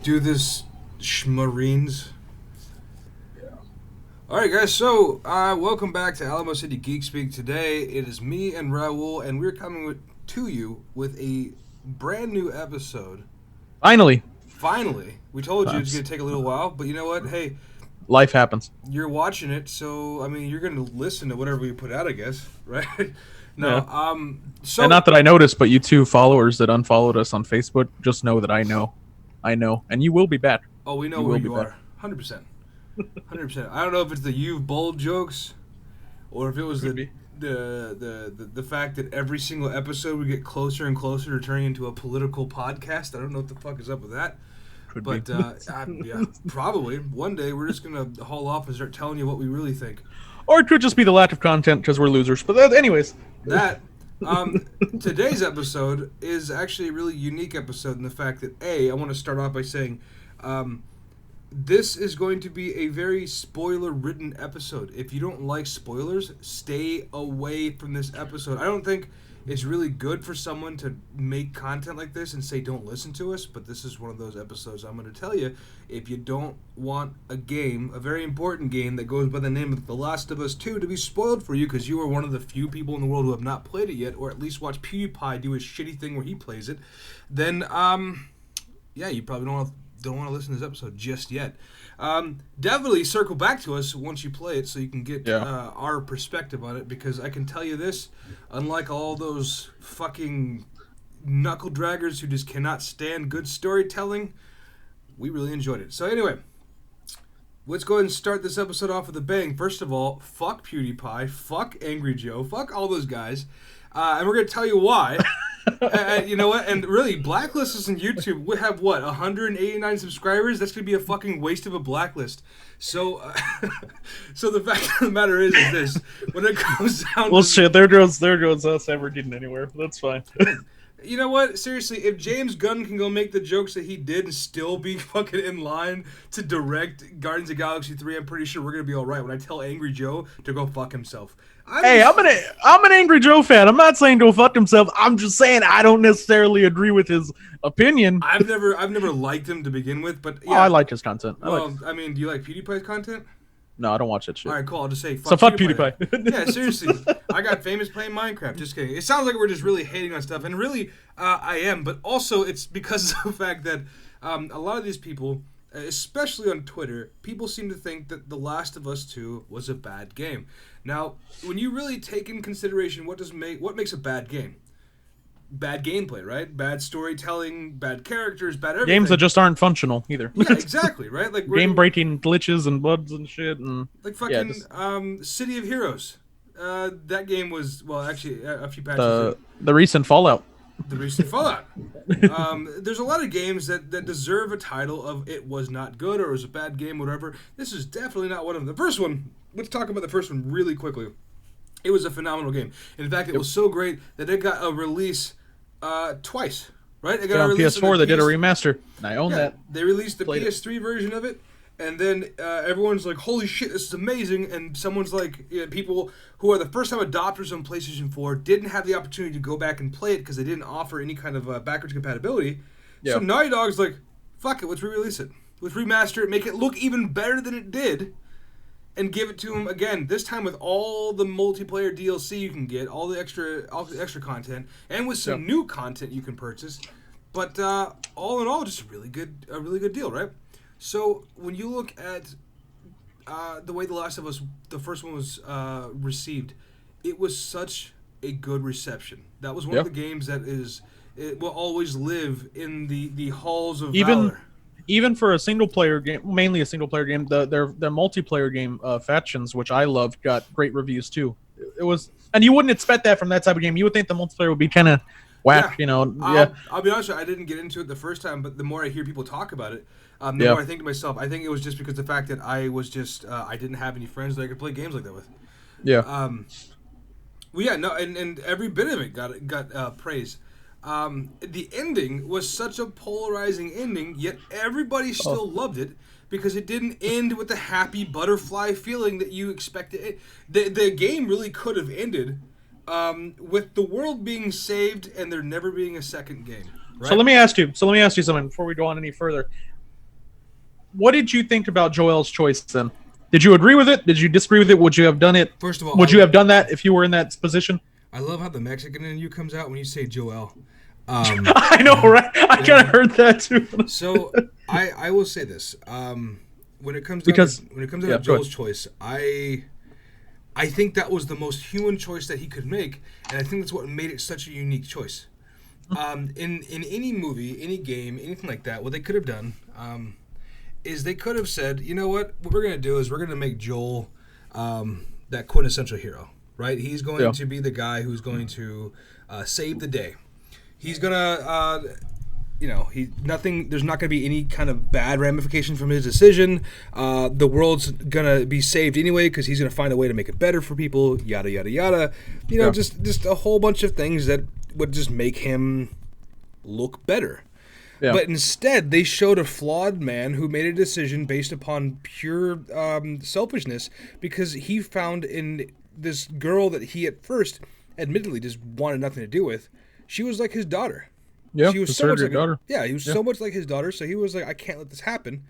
do this schmarines. Alright guys, so welcome back to Alamo City Geek Speak. Today it is me and Raul, and we're coming to you with a brand new episode. Finally. Finally. We told you it's going to take a little while, but you know what? Hey, Life happens. you're watching it, so I mean you're going to listen to whatever we put out, I guess, right? No, Yeah. so And not that I noticed, but you two followers that unfollowed us on Facebook, just know that I know. I know. And you will be back. oh, we know you where will you be are. back. 100%. 100%. I don't know if it's the you've bold jokes or if it was Could the be. the fact that every single episode we get closer and closer to turning into a political podcast. I don't know what the fuck is up with that. Could But be. yeah, probably one day we're just gonna haul off and start telling you what we really think. Or it could just be the lack of content because we're losers. But anyways. That today's episode is actually a really unique episode in the fact that I want to start off by saying this is going to be a very spoiler-ridden episode. If you don't like spoilers, stay away from this episode. I don't think it's really good for someone to make content like this and say don't listen to us, but this is one of those episodes I'm going to tell you, if you don't want a game, a very important game that goes by the name of The Last of Us 2 to be spoiled for you because you are one of the few people in the world who have not played it yet, or at least watched Pewdiepie do his shitty thing where he plays it, then yeah, you probably don't want to listen to this episode just yet. Definitely circle back to us once you play it so you can get our perspective on it, because I can tell you this, unlike all those fucking knuckle draggers who just cannot stand good storytelling, we really enjoyed it. So anyway, let's go ahead and start this episode off with a bang. First of all, fuck PewDiePie, fuck Angry Joe, fuck all those guys, and we're going to tell you why. You know what? And really, blacklist us on YouTube. We have what, 189 subscribers? That's gonna be a fucking waste of a blacklist. So, so the fact of the matter is this: when it comes down, Well, to, shit. There goes us ever getting anywhere. That's fine. you know what? Seriously, if James Gunn can go make the jokes that he did and still be fucking in line to direct Guardians of the Galaxy 3, I'm pretty sure we're gonna be all right. When I tell Angry Joe to go fuck himself. Hey, I'm an Angry Joe fan. I'm not saying go fuck himself. I'm just saying I don't necessarily agree with his opinion. I've never liked him to begin with, but yeah. Oh, I like his content. I mean, do you like PewDiePie's content? No, I don't watch that shit. All right, cool. I'll just say fuck So fuck PewDiePie. Yeah, seriously. I got famous playing Minecraft. Just kidding. It sounds like we're just really hating on stuff, and really, I am. But also, it's because of the fact that a lot of these people, especially on Twitter, people seem to think that The Last of Us 2 was a bad game. Now, when you really take in consideration what makes a bad game, bad gameplay, right? Bad storytelling, bad characters, bad everything. Games that just aren't functional either. Yeah, exactly, right? Like Game-breaking glitches and bugs and shit. And like fucking City of Heroes. That game was, well, actually, a few patches. The recent Fallout. The recent Fallout. There's a lot of games that deserve a title of it was not good or it was a bad game, whatever. This is definitely not one of them. The first one, let's talk about the first one really quickly. It was a phenomenal game. In fact, it was so great that it got a release twice, right? It got a on release PS4, they did a remaster. And I own that. They released the Played PS3 version of it, and then everyone's like, holy shit, this is amazing. And someone's like, people who are the first time adopters on PlayStation 4 didn't have the opportunity to go back and play it because they didn't offer any kind of backwards compatibility. Yeah. So Naughty Dog's like, fuck it, let's re-release it. Let's remaster it, make it look even better than it did, and give it to them again, this time with all the multiplayer DLC you can get, all the extra content, and with some new content you can purchase. But all in all, just a really good deal, right? So when you look at the way The Last of Us, the first one was received, it was such a good reception. That was one of the games that it will always live in the halls of valor. Even for a single player game, mainly a single player game, their multiplayer game, Factions, which I loved, got great reviews too. It was, and you wouldn't expect that from that type of game. You would think the multiplayer would be kind of whack, you know. I'll be honest with you, I didn't get into it the first time, but the more I hear people talk about it, the more I think to myself, I think it was just because the fact that I was just I didn't have any friends that I could play games like that with. Yeah. Well, yeah, no, and every bit of it got praise. The ending was such a polarizing ending, yet everybody still loved it because it didn't end with the happy butterfly feeling that you expected. The game really could have ended with the world being saved and there never being a second game. Right? So let me ask you something before we go on any further. what did you think about Joel's choice then? Did you agree with it? Did you disagree with it? Would you have done it? First of all, Would you have done that if you were in that position? I love how the Mexican in you comes out when you say Joel. I know, right? I kind of heard that too. So I will say this: when it comes down to Joel's choice, I think that was the most human choice that he could make, and I think that's what made it such a unique choice. In any movie, any game, anything like that, what they could have done is they could have said, you know what we're going to do is we're going to make Joel that quintessential hero, right? He's going to be the guy who's going to save the day. He's gonna, there's not gonna be any kind of bad ramification from his decision. The world's gonna be saved anyway because he's gonna find a way to make it better for people. Yada yada yada. Just a whole bunch of things that would just make him look better. Yeah. But instead, they showed a flawed man who made a decision based upon pure selfishness because he found in this girl that he at first admittedly just wanted nothing to do with. She was like his daughter. Yeah, she was so much like daughter. Yeah, he was so much like his daughter. So he was like, I can't let this happen.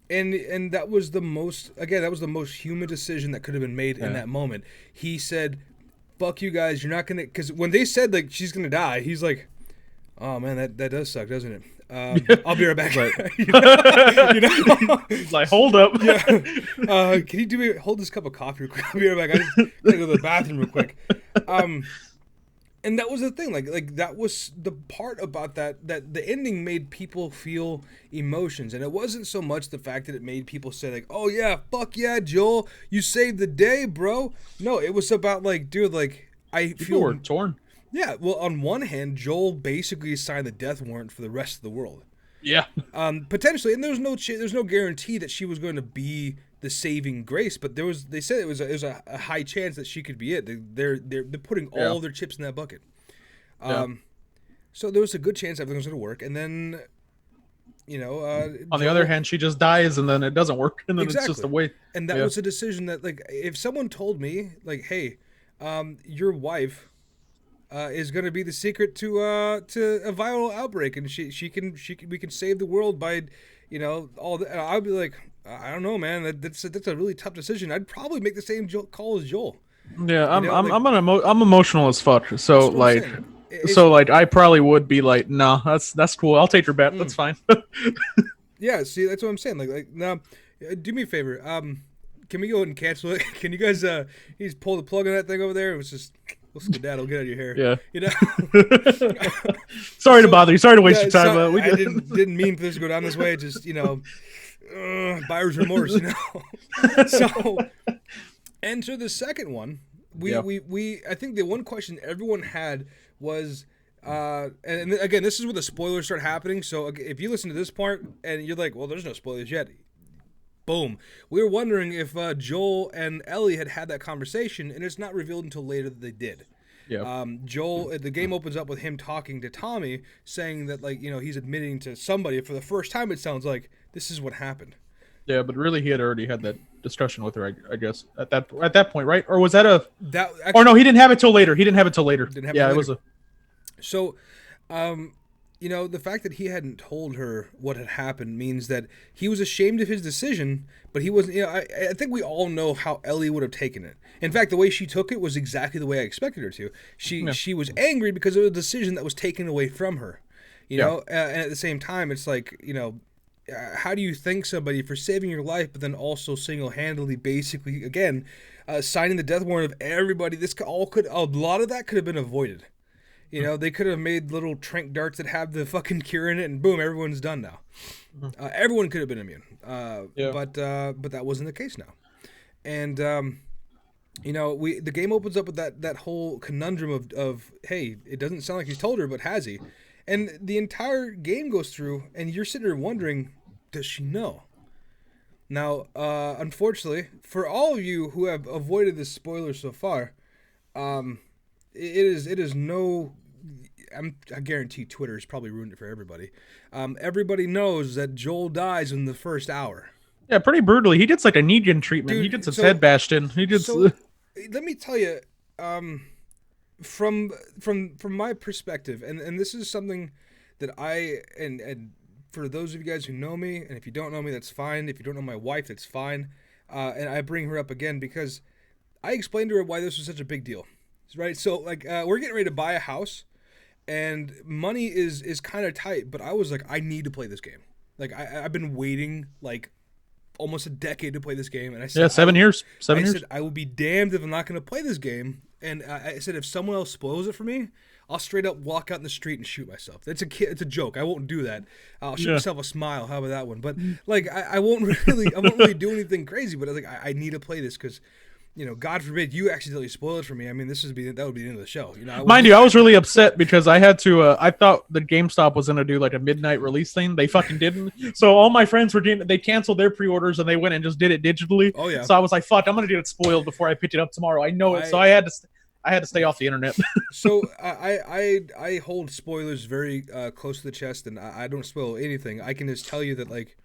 And that was the most human decision that could have been made in that moment. He said, "Fuck you guys, you're not gonna." Because when they said like she's gonna die, he's like, "Oh man, that does suck, doesn't it?" I'll be right back. He's like, hold up. Can you hold this cup of coffee real quick? I'll be right back. I just gotta go to the bathroom real quick. And that was the thing, like that was the part about that the ending made people feel emotions, and it wasn't so much the fact that it made people say like, oh yeah, fuck yeah, Joel, you saved the day, bro. No, it was about like, dude, like people were torn. Yeah, well, on one hand, Joel basically signed the death warrant for the rest of the world. Yeah. Potentially, and there's no guarantee that she was going to be the saving grace, but they said it was a high chance that she could be it. They're putting all their chips in that bucket. So there was a good chance everything was going to work, and then on the other hand, she just dies, and then it doesn't work, and then it's just a waste. And that was a decision that, like, if someone told me, like, hey, your wife is going to be the secret to a viral outbreak, and we can save the world by, all that, I'd be like, I don't know, man. That's a really tough decision. I'd probably make the same call as Joel. Yeah, I'm emotional as fuck. So like, I probably would be like, no, that's cool. I'll take your bet. That's fine. Yeah, see, that's what I'm saying. Like now, do me a favor. Can we go ahead and cancel it? Can you guys just pull the plug on that thing over there? It was just. We'll skedaddle, get out of your hair. Yeah. Sorry to bother you. Sorry to waste your time. I didn't mean for this to go down this way. Just, buyer's remorse, So, enter the second one. I think the one question everyone had was, and again, this is where the spoilers start happening. So if you listen to this part and you're like, well, there's no spoilers yet. Boom. We were wondering if Joel and Ellie had that conversation, and it's not revealed until later that they did. Yeah. Joel, the game opens up with him talking to Tommy, saying that, like, he's admitting to somebody for the first time. It sounds like this is what happened. Yeah, but really, he had already had that discussion with her, I guess, at that point, right? Or was that or no, he didn't have it till later. It was a. So, the fact that he hadn't told her what had happened means that he was ashamed of his decision, but he wasn't. I think we all know how Ellie would have taken it. In fact, the way she took it was exactly the way I expected her to. She was angry because it was a decision that was taken away from her. And at the same time, it's like, how do you thank somebody for saving your life, but then also single-handedly, basically, again, signing the death warrant of everybody? A lot of that could have been avoided. They could have made little trank darts that have the fucking cure in it, and boom, everyone's done now. Everyone could have been immune, but that wasn't the case now. And the game opens up with that whole conundrum of hey, it doesn't sound like he's told her, but has he? And the entire game goes through, and you're sitting there wondering, does she know? Now, unfortunately, for all of you who have avoided this spoiler so far, it is no. I guarantee Twitter has probably ruined it for everybody. Everybody knows that Joel dies in the first hour. Yeah, pretty brutally. He gets like a Negan treatment. He gets his head bashed in. Let me tell you, from my perspective, and this is something that I and for those of you guys who know me, and if you don't know me, that's fine. If you don't know my wife, that's fine. And I bring her up again because I explained to her why this was such a big deal, right? So like we're getting ready to buy a house, and money is kind of tight. But I was like, I need to play this game. Like I've been waiting like almost a decade to play this game, and I said, 7 years. 7 years. I said I will be damned if I'm not going to play this game. And I said if someone else spoils it for me, I'll straight up walk out in the street and shoot myself. It's a joke. I won't do that. I'll shoot myself a smile. How about that one? But like I won't really do anything crazy. But I need to play this because, God forbid you accidentally spoil it for me. I mean, that would be the end of the show. Mind you, I was really upset because I had to. I thought the GameStop was gonna do like a midnight release thing. They fucking didn't. So all my friends they canceled their pre-orders and they went and just did it digitally. Oh yeah. So I was like, fuck, I'm gonna get it spoiled before I pick it up tomorrow. I know it. So I had to stay off the internet. So I hold spoilers very close to the chest, and I don't spoil anything. I can just tell you that, like,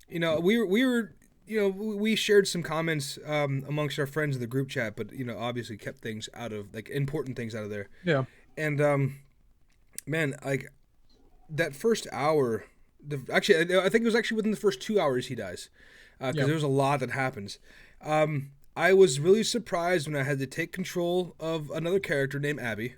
we shared some comments amongst our friends in the group chat, but obviously kept things out of, like, important things out of there. Yeah. And man, like that first hour, actually I think it was actually within the first 2 hours he dies, because there's a lot that happens. I was really surprised when I had to take control of another character named Abby.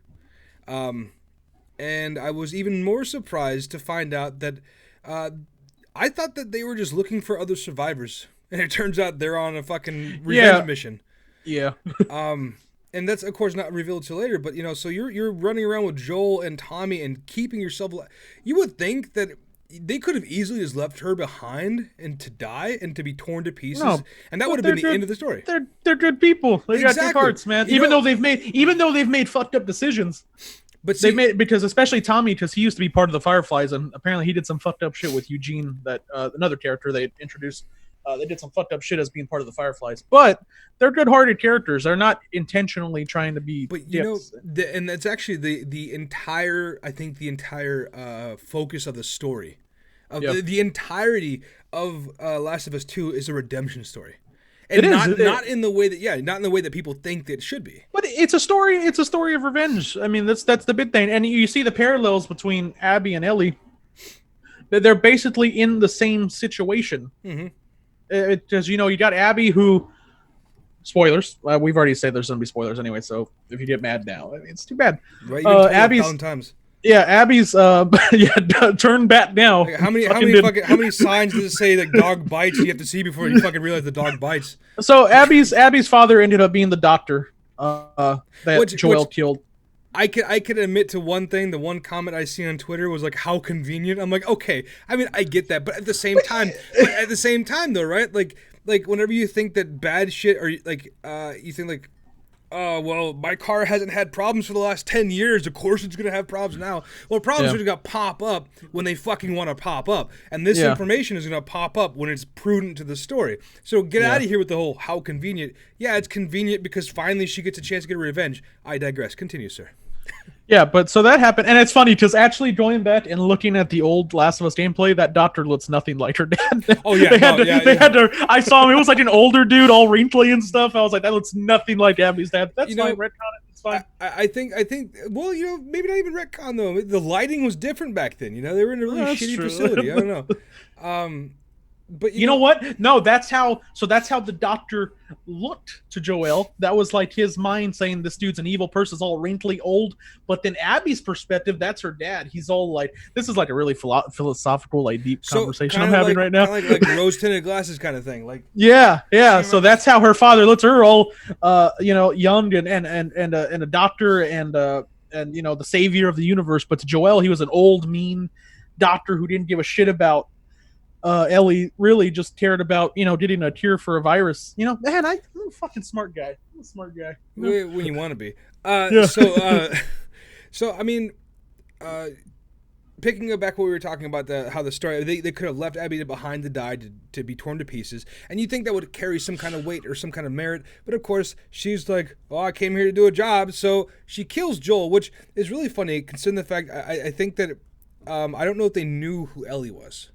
And I was even more surprised to find out that I thought that they were just looking for other survivors. And it turns out they're on a fucking revenge mission. Yeah. And that's, of course, not revealed till later. But, so you're running around with Joel and Tommy and keeping yourself alive. You would think that they could have easily just left her behind and to die and to be torn to pieces, and that would have been the end of the story. They're good people. They got good hearts, man. Even though they've made fucked up decisions, but they made because especially Tommy, because he used to be part of the Fireflies, and apparently he did some fucked up shit with Eugene, that another character they introduced. They did some fucked up shit as being part of the Fireflies, but they're good-hearted characters. They're not intentionally trying to be. But and that's actually the entire focus of the story, the entirety of Last of Us 2 is a redemption story, and not in the way that people think that it should be. But it's a story. It's a story of revenge. I mean, that's the big thing, and you see the parallels between Abby and Ellie. They're basically in the same situation. Mm-hmm. Because you got Abby, who spoilers. We've already said there's gonna be spoilers anyway. So if you get mad now, I mean, it's too bad. Right? Abby's times. Yeah, Abby's. Turn back now. Like, how many signs does it say that dog bites? You have to see before you fucking realize the dog bites. So Abby's father ended up being the doctor that Joel killed. I could admit to one thing. The one comment I see on Twitter was like, "How convenient." I'm like, okay. I mean, I get that, but at the same time, though, right? Like whenever you think that bad shit, or like you think like, oh well, my car hasn't had problems for the last 10 years. Of course, it's gonna have problems now. Well, problems are gonna pop up when they fucking want to pop up, and this information is gonna pop up when it's prudent to the story. So get out of here with the whole "how convenient." Yeah, it's convenient because finally she gets a chance to get revenge. I digress. Continue, sir. Yeah, but so that happened, and it's funny because actually going back and looking at the old Last of Us gameplay, that doctor looks nothing like her dad. Oh yeah, they had to. I saw him; he was like an older dude, all wrinkly and stuff. I was like, that looks nothing like Abby's dad. That's fine, retcon it. It's fine. I think. Well, maybe not even retcon though. The lighting was different back then. They were in a really shitty facility. I don't know. But you know what? No, that's how the doctor looked to Joel. That was like his mind saying this dude's an evil person, is all wrinkly, old. But then Abby's perspective, that's her dad. He's all like, this is like a really philosophical, like deep conversation I'm having right now. Like rose tinted glasses kind of thing. Like yeah. So that's how her father looks at her, all young and a doctor and the savior of the universe. But to Joel, he was an old, mean doctor who didn't give a shit about. Ellie really just cared about, getting a cure for a virus. Man, I'm a fucking smart guy. I'm a smart guy. When you want to be. So I mean, picking up back what we were talking about, how the story, they could have left Abby behind to die, to be torn to pieces, and you think that would carry some kind of weight or some kind of merit, but of course she's like, oh, I came here to do a job, so she kills Joel, which is really funny considering the fact I think that I don't know if they knew who Ellie was.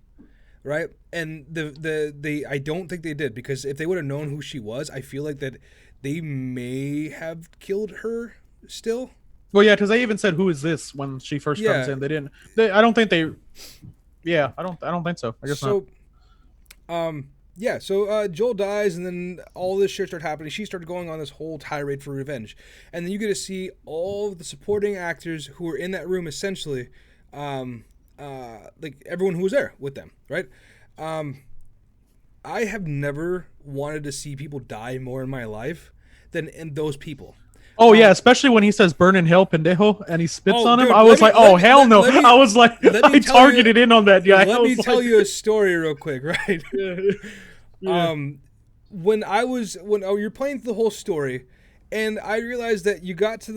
Right, and I don't think they did, because if they would have known who she was, I feel like that they may have killed her still. Well, yeah, because they even said, "Who is this?" when she first comes in. They didn't. I don't think they. Yeah, I don't think so. I guess not. Yeah, so Joel dies, and then all this shit started happening. She started going on this whole tirade for revenge, and then you get to see all of the supporting actors who were in that room, essentially, like everyone who was there with them, right? I have never wanted to see people die more in my life than in those people. Oh yeah, especially when he says "burn in hell, pendejo," and he spits Oh, on him. dude, I was like, "Oh hell no!" let me- I was like, let me I tell targeted you- in on that guy. Let me tell you a story real quick, right? Yeah. When you're playing through the whole story, and I realized that you got to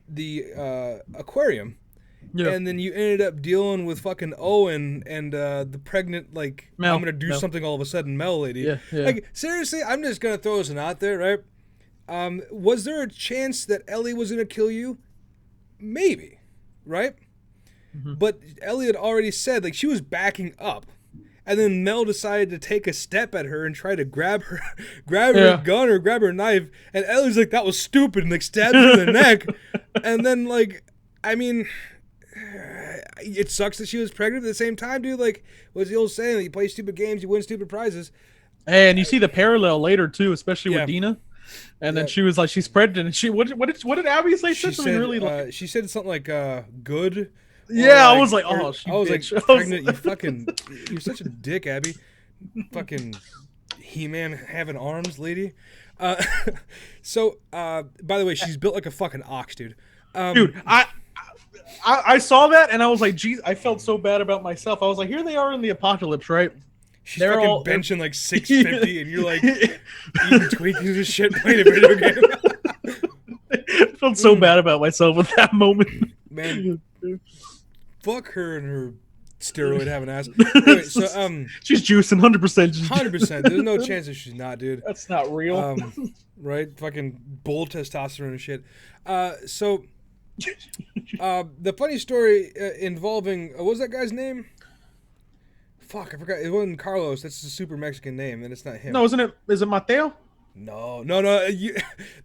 the aquarium, Yeah. and then you ended up dealing with fucking Owen and the pregnant, like, Mel. I'm gonna do Mel. something all of a sudden, Mel lady. Yeah, yeah. Like, seriously, I'm just gonna throw this one out there, right? Was there a chance that Ellie was gonna kill you? Maybe, right? Mm-hmm. But Ellie had already said, like, she was backing up. And then Mel decided to take a step at her and try to grab her gun or grab her knife. And Ellie's like, that was stupid, and like stabbed her in the neck. And then, like, I mean, it sucks that she was pregnant at the same time, dude. Like, what's the old saying? You play stupid games, you win stupid prizes. Hey, and you see the parallel later too, especially Yeah. with Dina. And then Yeah. she was like, she's pregnant, and she what did Abby say? She Something said, really like, she said something like, good. yeah, or I was like, or- oh, she I was bitch. like, pregnant, you're such a dick, Abby. Fucking He-Man having arms, lady. So, by the way, she's built like a fucking ox, dude. Dude, I saw that and I was like, geez, I felt so bad about myself. I was like, here they are in the apocalypse, right? She's they're fucking all- benching like 650, and you're like eating Twinkies and shit playing a video game. I felt so bad about myself at that moment. Man, fuck her and her steroid having ass. Anyway, so She's juicing 100%. 100%. There's no chance that she's not, dude. That's not real. Right? Fucking bull testosterone and shit. So the funny story involving what was that guy's name? Fuck, I forgot. It wasn't Carlos. That's a super Mexican name, and it's not him. No, isn't it? Is it Mateo? No.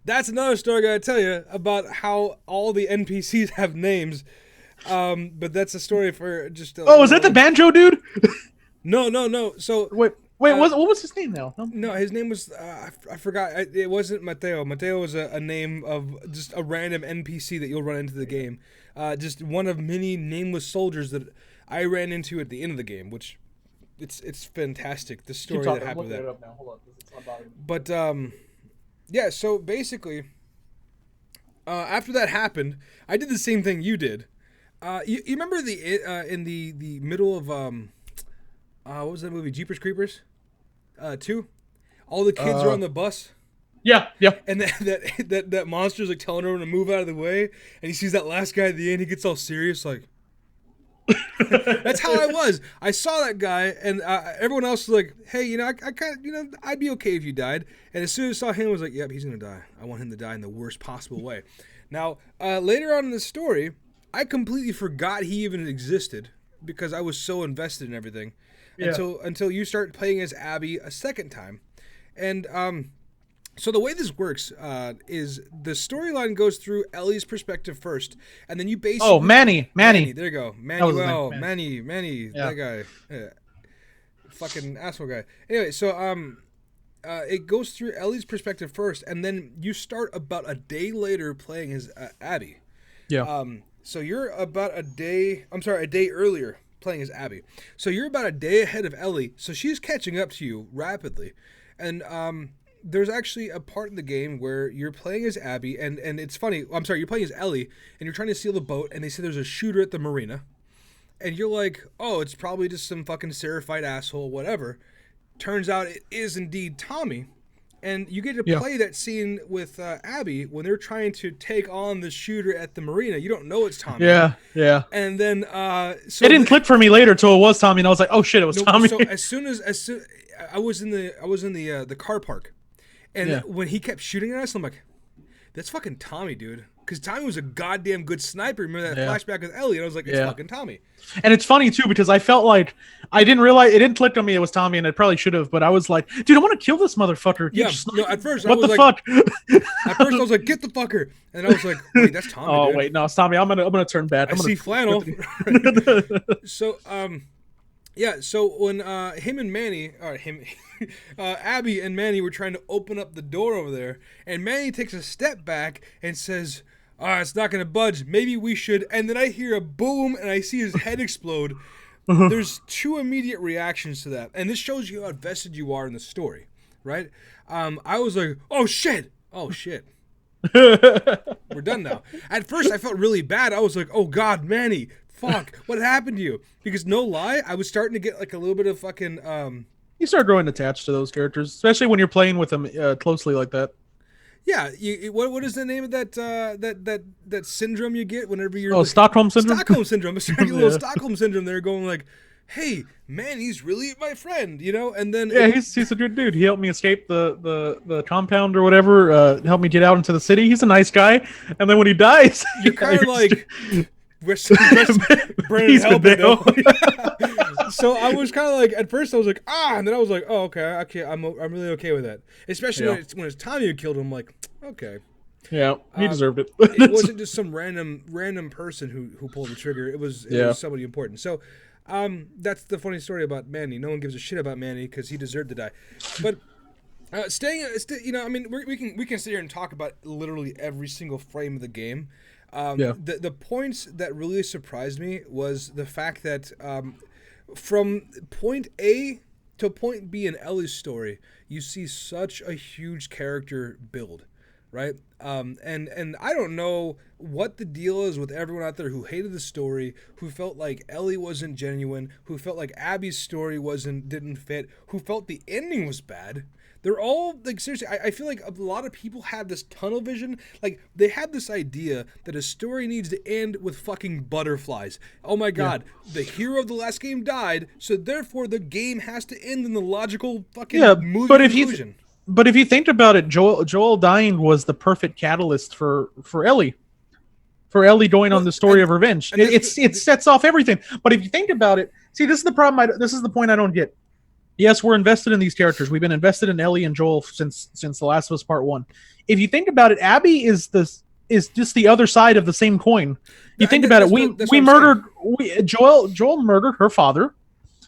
That's another story I gotta tell you about how all the NPCs have names. But that's a story for just. Oh, is that the banjo dude? No. So Wait, what was his name now? no, his name was I forgot. It wasn't Mateo. Mateo was a name of just a random NPC that you'll run into the game. Just one of many nameless soldiers that I ran into at the end of the game, which it's fantastic. The story that happened with that. Up now. Hold on, it's not bothering me. But yeah. So basically, after that happened, I did the same thing you did. You remember in the middle of what was that movie? Jeepers Creepers, 2. All the kids are on the bus, Yeah. and that monster's like telling everyone to move out of the way, and he sees that last guy at the end. He gets all serious, like. That's how I was. I saw that guy, and everyone else was like, "Hey, I kind of, I'd be okay if you died." And as soon as I saw him, I was like, "Yep, he's gonna die. I want him to die in the worst possible way." Now, later on in the story, I completely forgot he even existed because I was so invested in everything until you start playing as Abby a second time, and so the way this works is the storyline goes through Ellie's perspective first, and then you basically... Oh, Manny. There you go. was his Manuel. name, Manny. Yeah. That guy. Yeah. Fucking asshole guy. Anyway, so it goes through Ellie's perspective first, and then you start about a day later playing as Abby. Yeah. So you're about a day earlier playing as Abby. So you're about a day ahead of Ellie, so she's catching up to you rapidly. And there's actually a part in the game where you're playing as Abby, and it's funny. I'm sorry, you're playing as Ellie, and you're trying to steal the boat, and they say there's a shooter at the marina. And you're like, oh, it's probably just some fucking Seraphite asshole, whatever. Turns out it is indeed Tommy. And you get to play that scene with Abby when they're trying to take on the shooter at the marina. You don't know it's Tommy. Yeah. And then so It didn't click for me later till it was Tommy, and I was like, oh shit, it was Tommy. So as soon I was in the car park, and when he kept shooting at us, I'm like, that's fucking Tommy, dude. Because Tommy was a goddamn good sniper. Remember that Yeah. flashback with Ellie? And I was like, it's fucking Tommy. And it's funny too because I felt like I didn't realize it didn't click on me it was Tommy, and it probably should have. But I was like, dude, I want to kill this motherfucker. Yeah. No, at first what I was the like, fuck? At first I was like, get the fucker, and I was like, wait, that's Tommy. Oh dude. wait, no, it's Tommy. I'm gonna turn bad. I see flannel. So yeah. So when him and Manny, or him. Abby and Manny were trying to open up the door over there, and Manny takes a step back and says, it's not going to budge. Maybe we should. And then I hear a boom, and I see his head explode. There's two immediate reactions to that. And this shows you how invested you are in the story, right? I was like, oh, shit. Oh, shit. We're done now. At first, I felt really bad. I was like, oh, God, Manny, fuck. What happened to you? Because no lie, I was starting to get like a little bit of fucking... You start growing attached to those characters, especially when you're playing with them closely like that. Yeah, what is the name of that syndrome you get whenever you're... Oh, Stockholm Syndrome? Stockholm Syndrome. It's like a little Stockholm Syndrome there going like, hey, man, he's really my friend, you know? And then... Yeah, he's a good dude. He helped me escape the compound or whatever, helped me get out into the city. He's a nice guy. And then when he dies... You're kind of like... Rest Brandon Helbig, So I was kind of like, at first I was like, and then I was like, oh, okay, I'm really okay with that. Especially when it's Tommy who killed him. I'm like, okay. Yeah, he deserved it. It wasn't just some random person who pulled the trigger. It was somebody important. So that's the funny story about Manny. No one gives a shit about Manny because he deserved to die. But I mean, we can sit here and talk about literally every single frame of the game. The points that really surprised me was the fact that from point A to point B in Ellie's story, you see such a huge character build, right? And I don't know what the deal is with everyone out there who hated the story, who felt like Ellie wasn't genuine, who felt like Abby's story didn't fit, who felt the ending was bad. They're all, like, seriously, I feel like a lot of people have this tunnel vision. Like, they have this idea that a story needs to end with fucking butterflies. Oh my god, the hero of the last game died, so therefore the game has to end in the logical fucking movie conclusion. But if you think about it, Joel dying was the perfect catalyst for Ellie. For Ellie going on the story of revenge. It sets off everything. But if you think about it, see, this is the problem. This is the point I don't get. Yes, we're invested in these characters. We've been invested in Ellie and Joel since The Last of Us Part 1. If you think about it, Abby is just the other side of the same coin. You think about it, Joel murdered her father.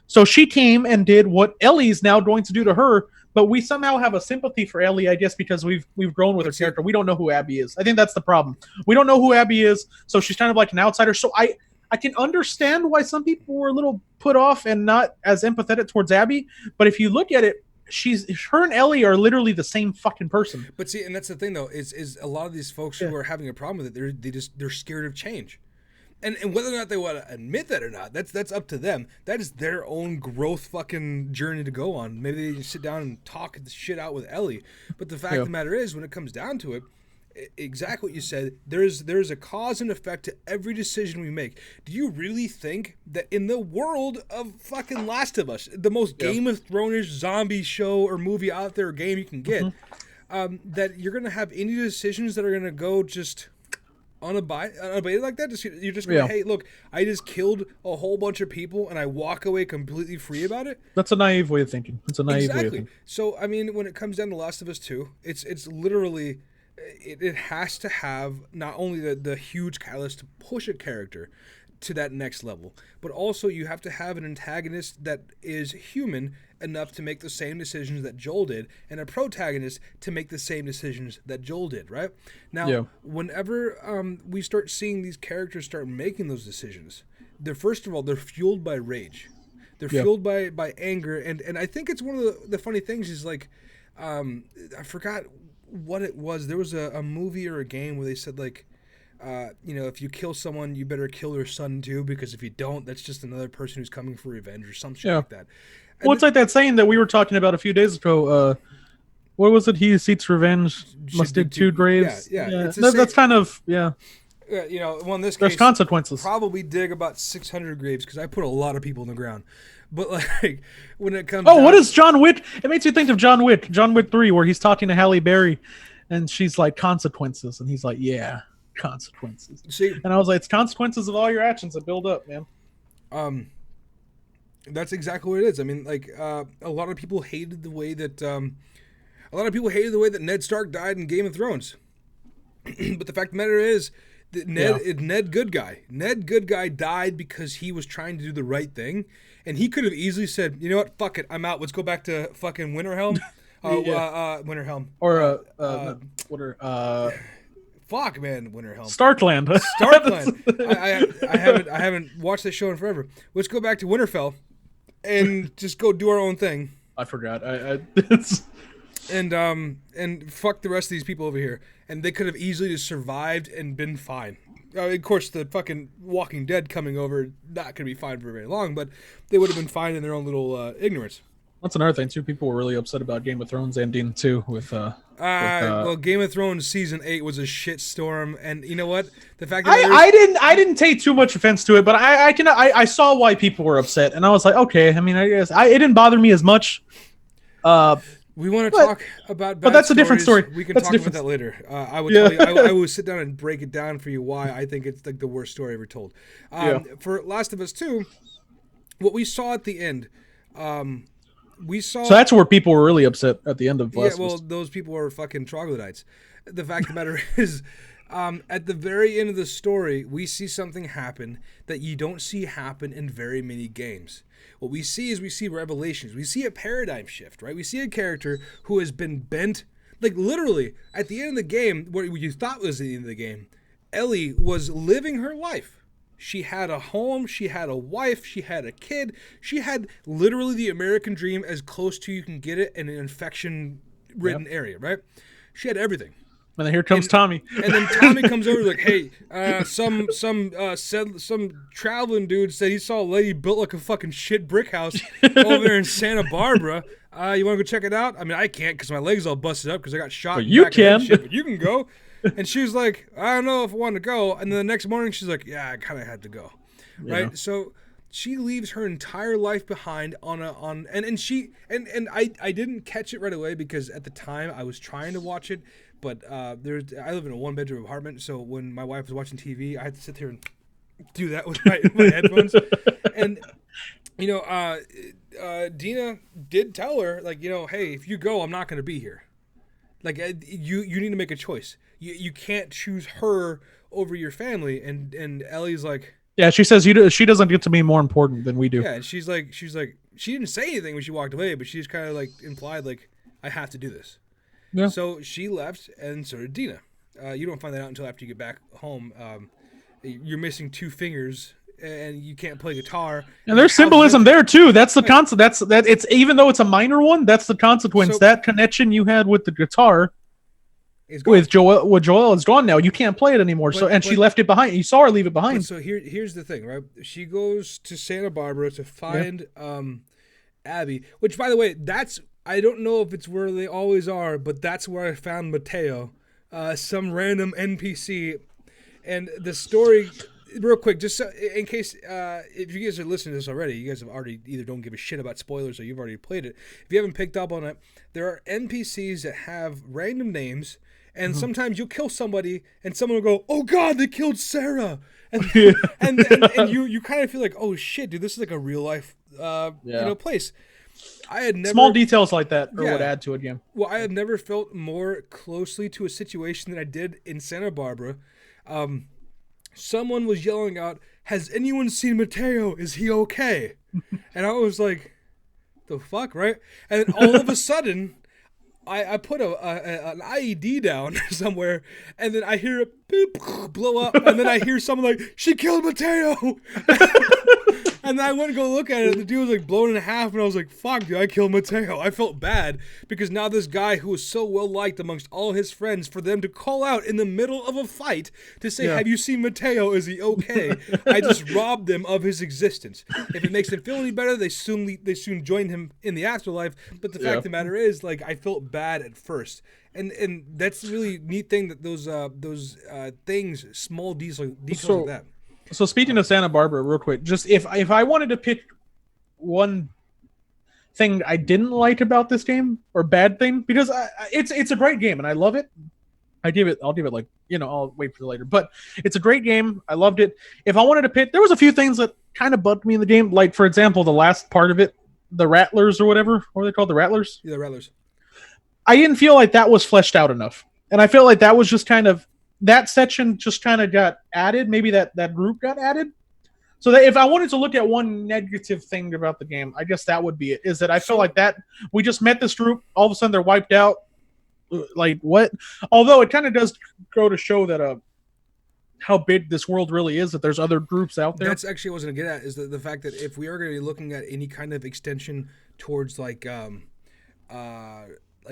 So she came and did what Ellie's now going to do to her, but we somehow have a sympathy for Ellie, I guess, because we've grown with her character. We don't know who Abby is. I think that's the problem. We don't know who Abby is, so she's kind of like an outsider. So I can understand why some people were a little put off and not as empathetic towards Abby, but if you look at it, her and Ellie are literally the same fucking person. But see, and that's the thing though, is a lot of these folks who are having a problem with it, they're scared of change. And whether or not they want to admit that or not, that's up to them. That is their own growth fucking journey to go on. Maybe they just sit down and talk the shit out with Ellie. But the fact of the matter is, when it comes down to it, exactly what you said, there's a cause and effect to every decision we make. Do you really think that in the world of fucking Last of Us, the most Game of Thrones zombie show or movie out there, or game you can get, that you're going to have any decisions that are going to go just unabated like that? You're just going to, hey, look, I just killed a whole bunch of people and I walk away completely free about it? That's a naive way of thinking. It's a naive way of thinking. So, I mean, when it comes down to Last of Us 2, it's literally... It has to have not only the huge catalyst to push a character to that next level, but also you have to have an antagonist that is human enough to make the same decisions that Joel did, and a protagonist to make the same decisions that Joel did, right? Now, whenever we start seeing these characters start making those decisions, first of all, they're fueled by rage. They're fueled by anger, and I think it's one of the funny things is like, I forgot what it was. There was a movie or a game where they said like, if you kill someone, you better kill their son too, because if you don't, that's just another person who's coming for revenge or some shit like that. And well, it's like that saying that we were talking about a few days ago. What was it? He who seeks revenge must dig 2 graves. Yeah. That's kind of well, in this case, there's consequences. Probably dig about 600 graves because I put a lot of people in the ground. But like when it comes, what is John Wick? It makes you think of John Wick 3, where he's talking to Halle Berry, And she's like, consequences. And he's like, yeah, consequences. See, And I was like, it's consequences of all your actions that build up, man. that's exactly what it is. I mean, like, a lot of people hated the way that Ned Stark died in Game of Thrones. But the fact of the matter is that Ned Good Guy. Ned Good Guy died because he was trying to do the right thing, and he could have easily said, "You know what? Fuck it, I'm out. Let's go back to fucking Winterhelm." Winterhelm. Fuck, man, Winterhelm. Starkland. Starkland. I haven't watched this show in forever. Let's go back to Winterfell, and just go do our own thing. I forgot. And fuck the rest of these people over here. And they could have easily just survived and been fine. Of course, the fucking Walking Dead coming over, not going to be fine for very long, but they would have been fine in their own little ignorance. That's another thing, too. People were really upset about Game of Thrones ending, too, well, Game of Thrones Season 8 was a shitstorm, and you know what? The fact that I didn't take too much offense to it, but I saw why people were upset, and I was like, okay, I mean, I guess it didn't bother me as much. We want to talk about bad but that's a different story. We can talk about that later. I will tell you. I will sit down and break it down for you why I think it's like the worst story ever told. For Last of Us 2, what we saw at the end, we saw. So that's where people were really upset at the end of Last of Us. Well, those people are fucking troglodytes. The fact of the matter is, at the very end of the story, we see something happen that you don't see happen in very many games. What we see revelations. We see a paradigm shift, right? We see a character who has been bent, like literally, at the end of the game, what you thought was the end of the game, Ellie was living her life. She had a home, she had a wife, she had a kid. She had literally the American dream as close to you can get it in an infection-ridden area, right? She had everything. And then here comes Tommy. And then Tommy comes over like, hey, some traveling dude said he saw a lady built like a fucking shit brick house over there in Santa Barbara. You want to go check it out? I mean, I can't because my leg's all busted up because I got shot. But you can. But you can go. And she was like, I don't know if I want to go. And then the next morning she's like, yeah, I kind of had to go. Yeah. Right? So she leaves her entire life behind and I didn't catch it right away because at the time I was trying to watch it. But I live in a one-bedroom apartment, so when my wife was watching TV, I had to sit there and do that with my headphones. And, you know, Dina did tell her, like, you know, hey, if you go, I'm not going to be here. Like, you need to make a choice. You can't choose her over your family. And Ellie's like... Yeah, she says she doesn't get to be more important than we do. Yeah, and she's like, she didn't say anything when she walked away, but she just kind of, like, implied, like, I have to do this. Yeah. So she left, and so did Dina. You don't find that out until after you get back home. You're missing 2 fingers, and you can't play guitar. And there's symbolism there too. That's the concept. That it's even though it's a minor one, that's the consequence. So, that connection you had with the guitar with Joel is gone now. You can't play it anymore. She left it behind. You saw her leave it behind. So here's the thing, right? She goes to Santa Barbara to find Abby, which, by the way, I don't know if it's where they always are, but that's where I found Mateo, some random NPC. And the story, real quick, just in case, if you guys are listening to this already, you guys have already either don't give a shit about spoilers or you've already played it. If you haven't picked up on it, there are NPCs that have random names, and sometimes you'll kill somebody, and someone will go, oh God, they killed Sarah. And you kind of feel like, oh shit, dude, this is like a real life place. I had never, small details like that would add to a game. Well, I had never felt more closely to a situation than I did in Santa Barbara. Someone was yelling out, has anyone seen Mateo? Is he okay? And I was like, the fuck, right? And then all of a sudden, I put an IED down somewhere, and then I hear it beep, blow up, and then I hear someone like, she killed Mateo! And then I went to go look at it, and the dude was like blown in half, and I was like, fuck, dude, I killed Mateo. I felt bad, because now this guy who was so well-liked amongst all his friends, for them to call out in the middle of a fight to say, have you seen Mateo? Is he okay? I just robbed them of his existence. If it makes them feel any better, they soon join him in the afterlife, but the fact of the matter is, like, I felt bad at first. And that's a really neat thing that those things, small details like that. So speaking of Santa Barbara, real quick, just if I wanted to pick one thing I didn't like about this game or bad thing, because it's a great game and I love it, I'll give it like, I'll wait for later. But it's a great game. I loved it. If I wanted to pick, there was a few things that kind of bugged me in the game. Like, for example, the last part of it, the Rattlers or whatever. What are they called? The Rattlers? Yeah, Rattlers. I didn't feel like that was fleshed out enough. And I feel like that was just kind of, that section just kind of got added. Maybe that group got added. So that if I wanted to look at one negative thing about the game, I guess that would be it. Is that I feel like that we just met this group, all of a sudden they're wiped out. Like what? Although it kind of does go to show that how big this world really is. That there's other groups out there. That's actually what I was going to get at, is the fact that if we are going to be looking at any kind of extension towards like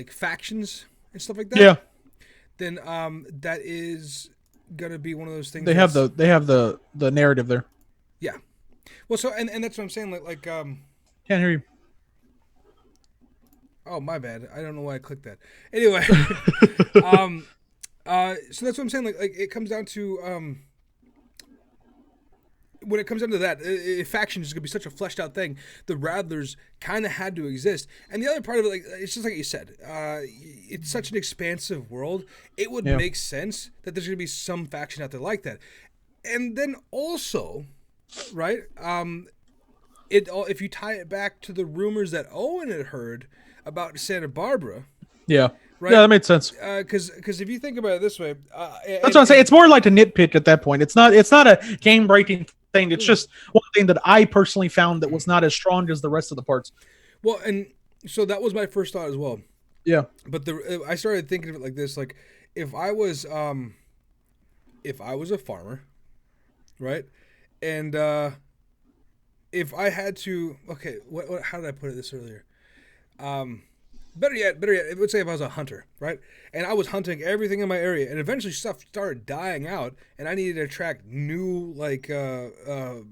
factions and stuff like that, Yeah. then that is going to be one of those things. They have the narrative there. Yeah. Well, so and that's what I'm saying. Can't hear you. Oh, my bad. I don't know why I clicked that. Anyway, so that's what I'm saying. Like it comes down to when it comes down to that, factions is gonna be such a fleshed out thing. The Rattlers kind of had to exist, and the other part of it, like it's just like you said, it's such an expansive world. It would make sense that there's gonna be some faction out there like that, and then also, right? If you tie it back to the rumors that Owen had heard about Santa Barbara. Yeah. Right? Yeah, that made sense. Because if you think about it this way, that's what I'm saying. It's more like a nitpick at that point. It's not a game breaking thing. It's just one thing that I personally found that was not as strong as the rest of the parts. Well, and so that was my first thought as well. Yeah. But I started thinking of it like this: like if I was a farmer, right, and if I had to, okay, how did I put it this earlier? Better yet, let's say if I was a hunter, right? And I was hunting everything in my area, and eventually stuff started dying out, and I needed to attract new,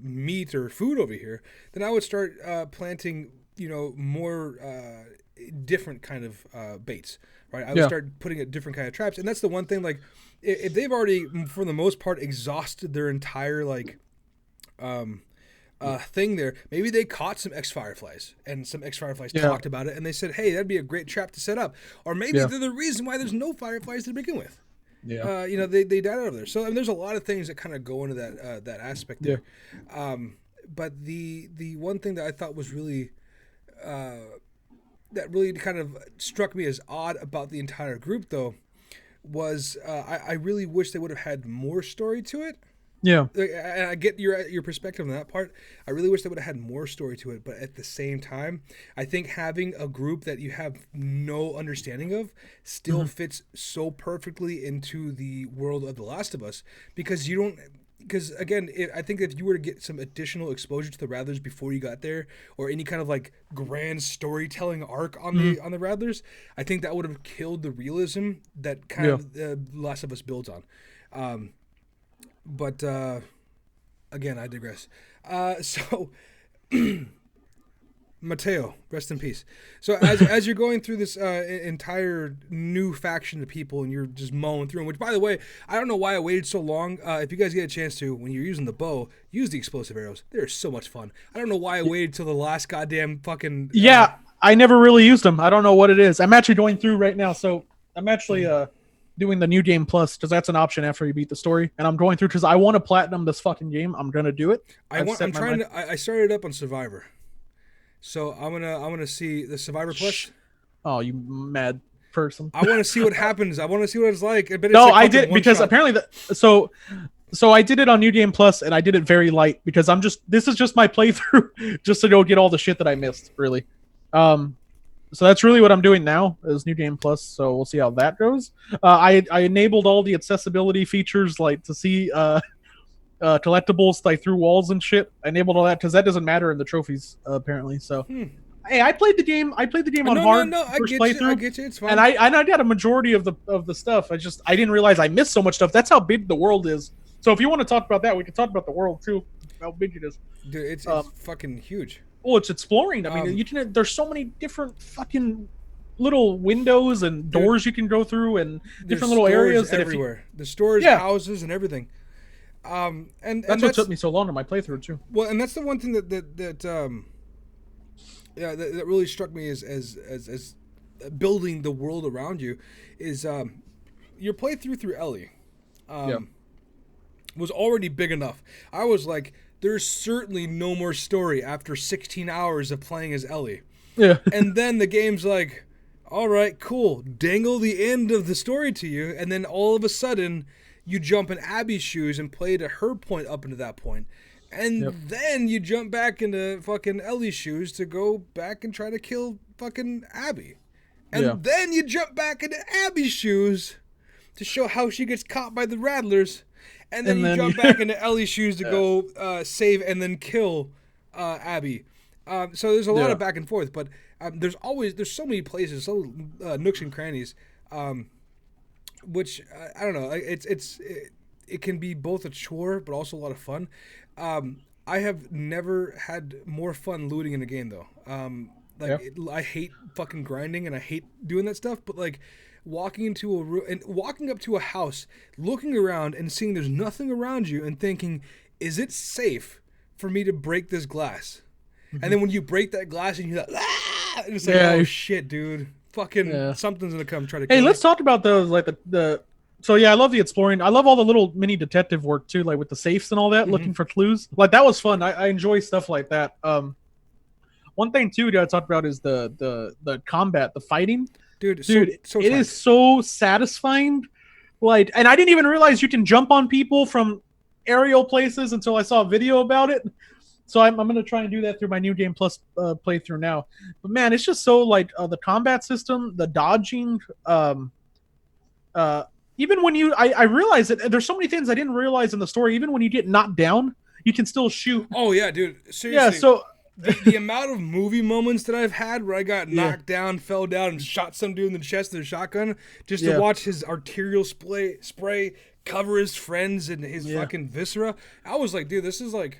meat or food over here, then I would start planting, more different kind of baits, right? I would start putting at different kind of traps, and that's the one thing, like, if they've already, for the most part, exhausted their entire, thing there, maybe they caught some X-Fireflies and some X-Fireflies talked about it and they said, hey, that'd be a great trap to set up, or maybe they're the reason why there's no Fireflies to begin with. They died out of there. So I mean, there's a lot of things that kind of go into that aspect there. But the one thing that I thought was really that really kind of struck me as odd about the entire group though was I really wish they would have had more story to it. Yeah, and I get your perspective on that part. I really wish they would have had more story to it, but at the same time, I think having a group that you have no understanding of still fits so perfectly into the world of The Last of Us, because again, I think if you were to get some additional exposure to the Rattlers before you got there, or any kind of like grand storytelling arc on the Rattlers, I think that would have killed the realism that kind of The Last of Us builds on. But again, I digress. So Mateo, rest in peace. So as you're going through this entire new faction of people, and you're just mowing through them, which, by the way, I don't know why I waited so long. If you guys get a chance to, when you're using the bow, use the explosive arrows. They're so much fun. I don't know why I waited till the last goddamn fucking... I never really used them. I don't know what it is. I'm actually going through right now, so I'm actually... doing the new game plus, because that's an option after you beat the story, and I'm going through because I want to platinum this fucking game. I'm gonna do it. I started up on Survivor, so I'm gonna see the Survivor plus. Oh, you mad person! I want to see what happens. I want to see what it's like. I did because apparently so I did it on New Game Plus, and I did it very light because this is just my playthrough, just to go get all the shit that I missed. Really, so that's really what I'm doing now is New Game Plus. So we'll see how that goes. I enabled all the accessibility features, like to see collectibles like through walls and shit. I enabled all that because that doesn't matter in the trophies apparently. So hey, I played the game on hard first playthrough. I get you. It's fine. And I got a majority of the stuff. I didn't realize I missed so much stuff. That's how big the world is. So if you want to talk about that, we can talk about the world too. How big it is. Dude, it's fucking huge. Well, it's exploring. I mean, there's so many different fucking little windows and doors you can go through, and different little areas everywhere. The stores, houses, and everything. And that's what took me so long on my playthrough too. Well, and that's the one thing that really struck me as building the world around you is your playthrough through Ellie was already big enough. I was like, there's certainly no more story after 16 hours of playing as Ellie. Yeah. And then the game's like, all right, cool. Dangle the end of the story to you, and then all of a sudden, you jump in Abby's shoes and play to her point up into that point. And then you jump back into fucking Ellie's shoes to go back and try to kill fucking Abby. And then you jump back into Abby's shoes to show how she gets caught by the Rattlers. And then you jump back into Ellie's shoes to go save and then kill Abby. So there's a lot of back and forth, but there's so many places, so nooks and crannies, which I don't know. It can be both a chore but also a lot of fun. I have never had more fun looting in a game though. I hate fucking grinding and I hate doing that stuff, but like walking into a room and walking up to a house, looking around and seeing there's nothing around you and thinking, is it safe for me to break this glass? Mm-hmm. And then when you break that glass and you're like, ah! It's like, oh shit, dude. Fucking something's gonna come try to kill me. Hey, let's talk about those, like the so yeah, I love the exploring. I love all the little mini detective work too, like with the safes and all that, looking for clues. Like that was fun. I enjoy stuff like that. One thing too that I talked about is the combat, the fighting. Dude, so it is so satisfying. Like, and I didn't even realize you can jump on people from aerial places until I saw a video about it. So I'm going to try and do that through my New Game Plus playthrough now. But man, it's just so like the combat system, the dodging. Even when I realized that there's so many things I didn't realize in the story. Even when you get knocked down, you can still shoot. Oh yeah, dude. Seriously. Yeah. So the amount of movie moments that I've had where I got knocked down, fell down, and shot some dude in the chest with a shotgun just to watch his arterial spray cover his friends and his fucking viscera. I was like, dude, this is the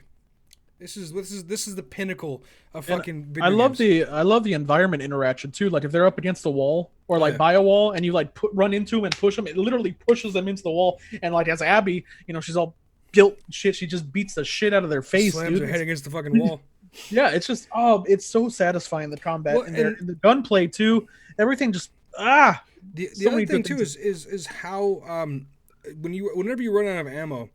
pinnacle of fucking video games. I love the environment interaction too. Like if they're up against the wall or like by a wall and you like run into them and push them, it literally pushes them into the wall. And like as Abby, she's all built shit. She just beats the shit out of their face. Slams her head against the fucking wall. Yeah, it's just it's so satisfying, the combat and the gunplay too. Everything just The other thing too is how whenever you run out of ammo.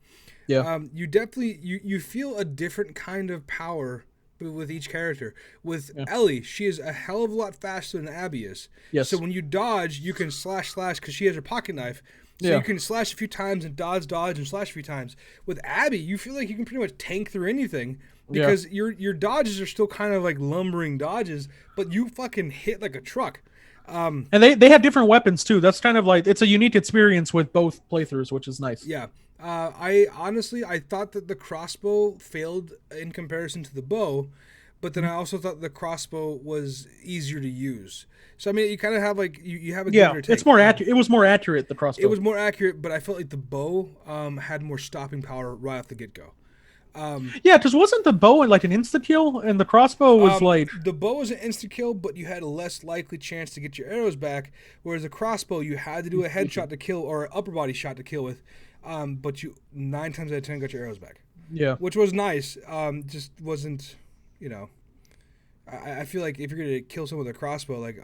Yeah. You definitely you feel a different kind of power with each character. With Ellie, she is a hell of a lot faster than Abby is. Yes. So when you dodge, you can slash because she has her pocket knife. So you can slash a few times and dodge and slash a few times. With Abby, you feel like you can pretty much tank through anything because your dodges are still kind of like lumbering dodges, but you fucking hit like a truck. And they have different weapons too. That's kind of like it's a unique experience with both playthroughs, which is nice. Yeah. I thought that the crossbow failed in comparison to the bow, but then I also thought the crossbow was easier to use. So I mean, you kind of have like you have a give or take. It's more accurate. It was more accurate, the crossbow. It was more accurate, but I felt like the bow had more stopping power right off the get go. Yeah, because wasn't the bow like an insta kill, and the crossbow was like the bow was an insta kill, but you had a less likely chance to get your arrows back. Whereas the crossbow, you had to do a headshot to kill or an upper body shot to kill with. But you 9 times out of 10 got your arrows back. Yeah, which was nice. Just wasn't, I feel like if you're gonna kill someone with a crossbow, like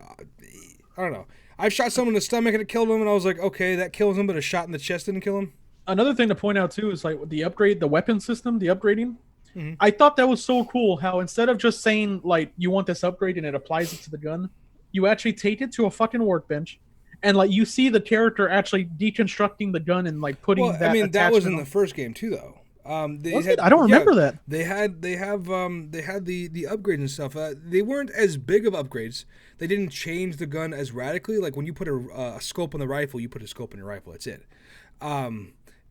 I don't know. I've shot someone in the stomach and it killed him, and I was like, okay, that kills him, but a shot in the chest didn't kill him. Another thing to point out too is like the upgrade, the weapon system, the upgrading. Mm-hmm. I thought that was so cool. How instead of just saying like you want this upgrade and it applies it to the gun, you actually take it to a fucking workbench. And like you see the character actually deconstructing the gun and like putting that. I mean, that was in the first game too, though. I don't remember that. They had the upgrades and stuff. They weren't as big of upgrades. They didn't change the gun as radically. Like when you put a scope on the rifle, you put a scope in your rifle. That's it.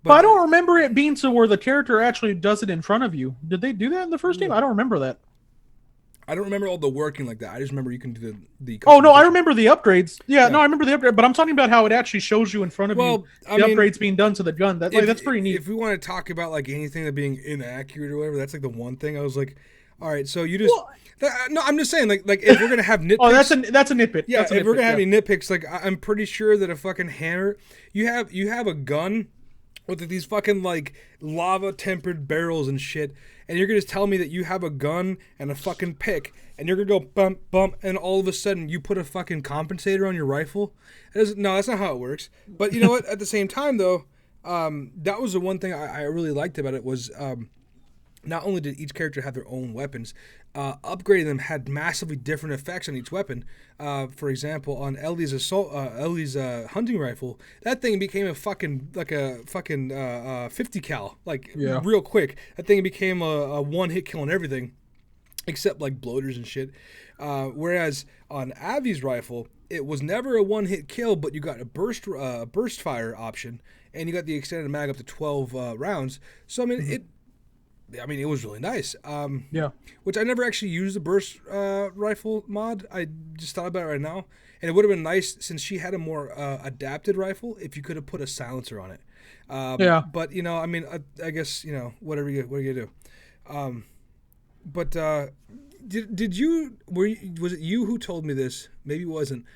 But I don't remember it being to where the character actually does it in front of you. Did they do that in the first game? I don't remember that. I don't remember all the working like that. I just remember you can do the Oh, no, I remember the upgrades. Yeah, no, I remember the upgrade, but I'm talking about how it actually shows you in front of you upgrades being done to the gun. That's pretty neat. If we want to talk about like anything that being inaccurate or whatever, that's like the one thing I was like, all right, so you just... no, I'm just saying, like if we're going to have nitpicks... Oh, that's a nitpick. Yeah, if we're going to have any nitpicks, like I'm pretty sure that a fucking hammer... You have a gun... with these fucking like lava tempered barrels and shit, and you're gonna tell me that you have a gun and a fucking pick, and you're gonna go bump bump, and all of a sudden you put a fucking compensator on your rifle? No, that's not how it works. But you know what? At the same time, though, that was the one thing I really liked about it was. Not only did each character have their own weapons, upgrading them had massively different effects on each weapon. For example, on Ellie's hunting rifle, that thing became a fucking 50 cal, real quick. That thing became a one-hit kill on everything, except like bloaters and shit. Whereas on Abby's rifle, it was never a one-hit kill, but you got a burst fire option, and you got the extended mag up to 12 rounds. So I mean, it was really nice. Which I never actually used the burst rifle mod. I just thought about it right now. And it would have been nice, since she had a more adapted rifle, if you could have put a silencer on it. But, I guess, whatever you do. Was it you who told me this? Maybe it wasn't.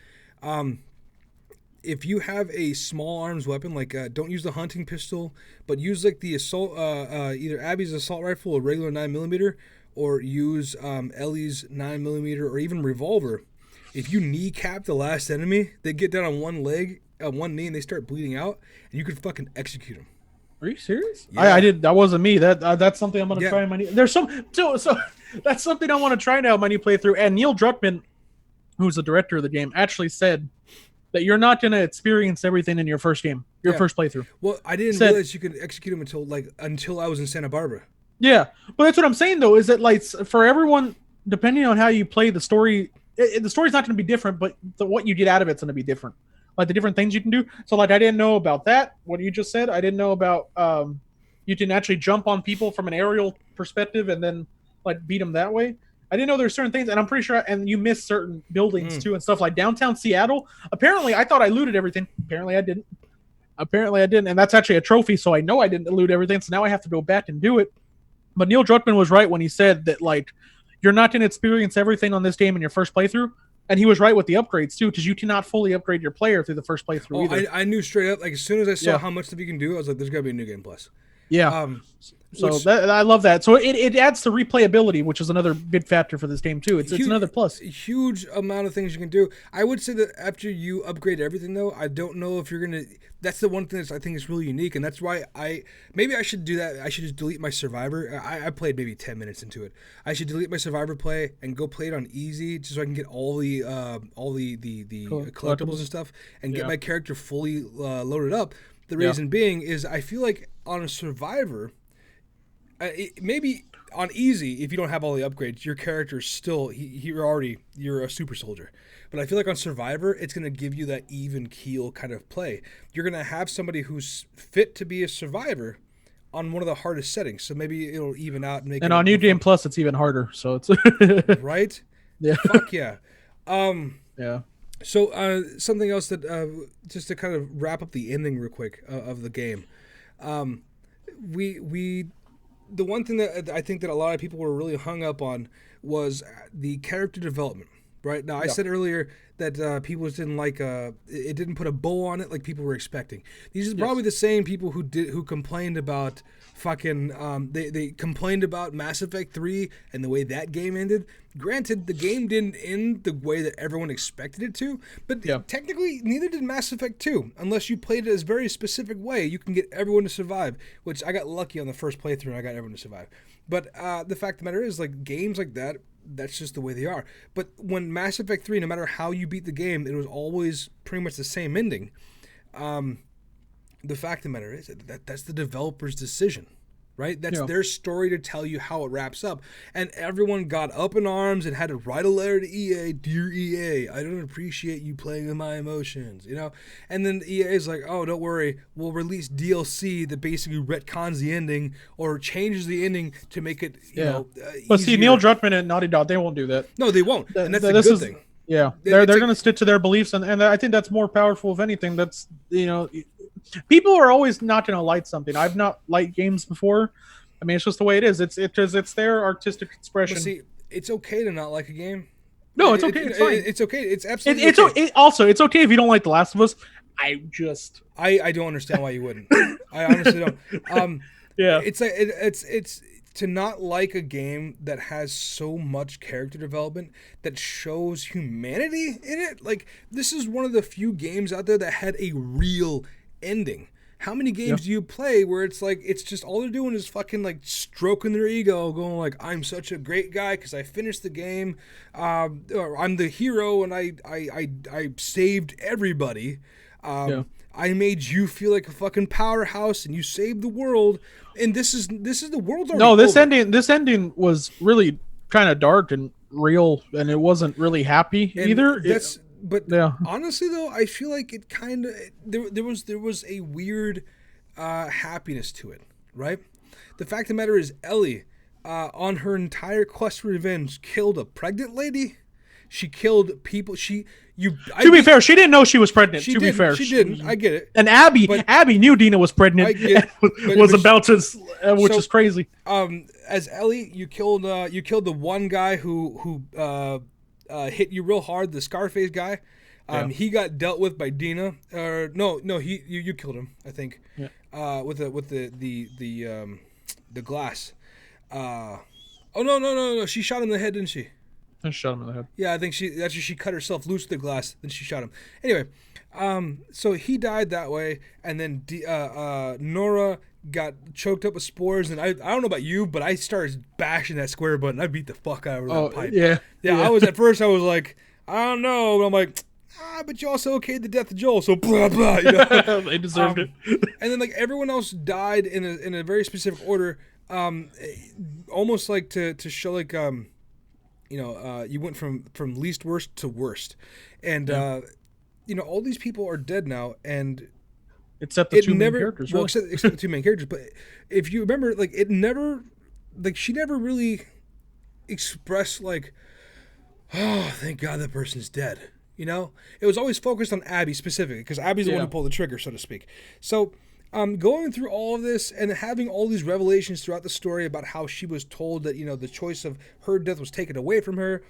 If you have a small arms weapon, don't use the hunting pistol, but use like the assault, either Abby's assault rifle or regular 9mm, or use Ellie's 9mm or even revolver. If you kneecap the last enemy, they get down on one leg, one knee, and they start bleeding out, and you could fucking execute them. Are you serious? Yeah. I did. That wasn't me. That's something I'm gonna try in my. There's some so that's something I want to try now in my new playthrough. And Neil Druckmann, who's the director of the game, actually said that you're not going to experience everything in your first game, first playthrough. Well, I didn't realize you could execute them until I was in Santa Barbara. Yeah, but that's what I'm saying, though, is that for everyone, depending on how you play the story, the story's not going to be different, but what you get out of it's going to be different. Like the different things you can do. So I didn't know about that, what you just said. I didn't know about you can actually jump on people from an aerial perspective and then beat them that way. I didn't know there's certain things, and I'm pretty sure, and you missed certain buildings too and stuff, like downtown Seattle. Apparently, I thought I looted everything. Apparently, I didn't. And that's actually a trophy, so I know I didn't loot everything, so now I have to go back and do it. But Neil Druckmann was right when he said that, you're not going to experience everything on this game in your first playthrough, and he was right with the upgrades, too, because you cannot fully upgrade your player through the first playthrough either. I knew straight up, as soon as I saw how much stuff you can do, I was like, there's got to be a New Game Plus. Yeah. I love that. So it adds to replayability, which is another big factor for this game too. It's another plus. Huge amount of things you can do. I would say that after you upgrade everything, though, I don't know if you're gonna. That's the one thing that I think is really unique, and that's why maybe I should do that. I should just delete my Survivor. I played maybe 10 minutes into it. I should delete my Survivor play and go play it on easy, just so I can get all the collectibles and stuff, and get my character fully loaded up. The reason being is I feel like on a Survivor. Maybe on easy, if you don't have all the upgrades, your character's still you're a super soldier. But I feel like on Survivor, it's gonna give you that even keel kind of play. You're gonna have somebody who's fit to be a survivor on one of the hardest settings, so maybe it'll even out and make. And on New Game Plus, it's even harder. So it's right. Yeah. Fuck yeah. Yeah. So something else that just to kind of wrap up the ending real quick of the game, the one thing that I think that a lot of people were really hung up on was the character development. Right now, I said earlier that people just didn't like it didn't put a bow on it like people were expecting. These are probably the same people who complained about fucking they complained about Mass Effect 3 and the way that game ended. Granted, the game didn't end the way that everyone expected it to, but technically neither did Mass Effect 2. Unless you played it a very specific way, you can get everyone to survive, which I got lucky on the first playthrough and I got everyone to survive. But the fact of the matter is, games like that, that's just the way they are. But when Mass Effect 3, no matter how you beat the game, it was always pretty much the same ending. The fact of the matter is that's the developer's decision, right? That's their story to tell you how it wraps up. And everyone got up in arms and had to write a letter to EA, "Dear EA, I don't appreciate you playing with my emotions," And then EA is like, "Oh, don't worry, we'll release DLC that basically retcons the ending or changes the ending to make it, But see, Neil Druckmann and Naughty Dog, they won't do that. No, they won't, and that's a good thing. Yeah, they're going to stick to their beliefs, and I think that's more powerful. If anything, that's people are always not going to like something. I've not liked games before. I mean, it's just the way it is. It's their artistic expression. But see, it's okay to not like a game. No, it's okay. It's fine. It's okay. It's absolutely it's okay if you don't like The Last of Us. I don't understand why you wouldn't. I honestly don't. Yeah. It's like it's to not like a game that has so much character development that shows humanity in it. Like this is one of the few games out there that had a real ending. How many games do you play where it's like it's just all they're doing is fucking like stroking their ego, going like I'm such a great guy because I finished the game, or I'm the hero and I saved everybody. I made you feel like a fucking powerhouse and you saved the world. And this is the world's already No, this over. ending was really kind of dark and real, and it wasn't really happy And either. but Yeah. honestly though, I feel like it kind of there was a weird happiness to it, right? The fact of the matter is, Ellie, on her entire quest for revenge, killed a pregnant lady. She killed people. To be fair, she didn't know she was pregnant. To be fair, she didn't. I get it. And Abby knew Dina was pregnant. I get, was about to, which is crazy. As Ellie, you killed the one guy who hit you real hard, the Scarface guy. He got dealt with by Dina. No, you killed him, I think. Yeah. With the glass. No. She shot him in the head, didn't she? I shot him in the head. Yeah, I think she cut herself loose with the glass, then she shot him. Anyway, so he died that way, and then Nora got choked up with spores, and I don't know about you, but I started bashing that square button. I beat the fuck out of that pipe. Yeah. I was at first. I was like, I don't know, but I'm like, but you also okayed the death of Joel, so blah blah. You know? They deserved it. And then like everyone else died in a very specific order, almost like to show like you went from least worst to worst, and all these people are dead now, and except the two main characters. Well, except the two main characters. But if you remember, like she never really expressed like, oh, thank God that person's dead. You know, it was always focused on Abby specifically because Abby's the one who pulled the trigger, so to speak. So. Going through all of this and having all these revelations throughout the story about how she was told that, the choice of her death was taken away from her,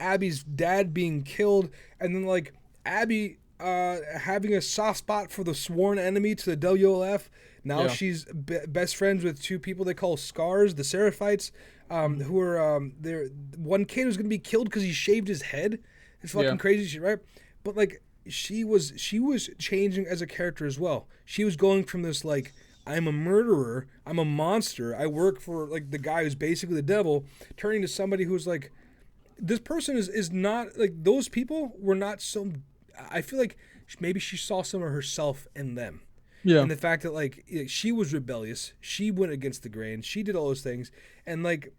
Abby's dad being killed, and then, like, Abby having a soft spot for the sworn enemy to the WLF. Now she's best friends with two people they call Scars, the Seraphites, who are, one kid who's going to be killed because he shaved his head. It's fucking crazy shit, right? But, like, she was changing as a character as well. She was going from this like I'm a murderer, I'm a monster, I work for like the guy who's basically the devil, turning to somebody who's like this person is not like those people were not so. I feel like maybe she saw some of herself in them. Yeah. And the fact that like she was rebellious, she went against the grain, she did all those things, and like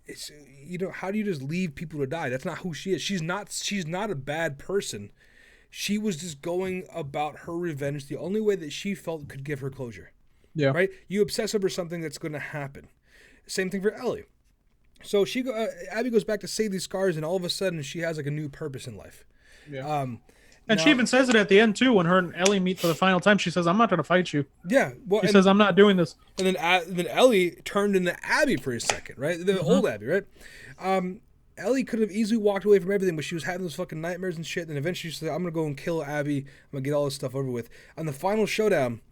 it's how do you just leave people to die? That's not who she is. She's not a bad person. She was just going about her revenge the only way that she felt could give her closure. Yeah. Right? You obsess over something that's going to happen. Same thing for Ellie. So Abby goes back to save these scars, and all of a sudden she has like a new purpose in life. Yeah. And she even says it at the end too when her and Ellie meet for the final time. She says, "I'm not going to fight you." Yeah. Well, she says, "I'm not doing this." And then Ellie turned into Abby for a second, right? The old Abby, right? Ellie could have easily walked away from everything, but she was having those fucking nightmares and shit. And eventually she said, "I'm going to go and kill Abby. I'm going to get all this stuff over with." On the final showdown,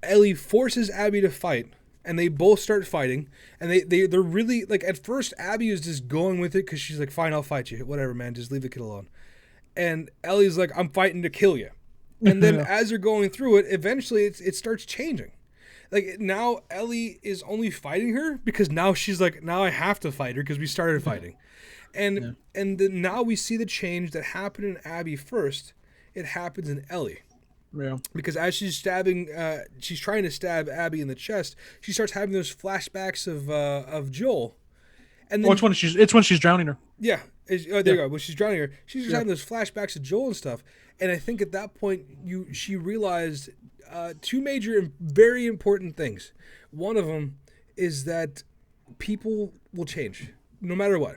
Ellie forces Abby to fight, and they both start fighting. And they're really like at first Abby is just going with it because she's like, "Fine, I'll fight you. Whatever, man. Just leave the kid alone." And Ellie's like, "I'm fighting to kill you." And then as they're going through it, eventually it starts changing. Like now Ellie is only fighting her because now she's like, now I have to fight her because we started fighting. And then now we see the change that happened in Abby first. It happens in Ellie. Yeah. Because as she's trying to stab Abby in the chest, she starts having those flashbacks of Joel. And then, it's when she's drowning her. Yeah. There you go. When she's drowning her, she's just having those flashbacks of Joel and stuff. And I think at that point, she realized two major and very important things. One of them is that people will change, no matter what.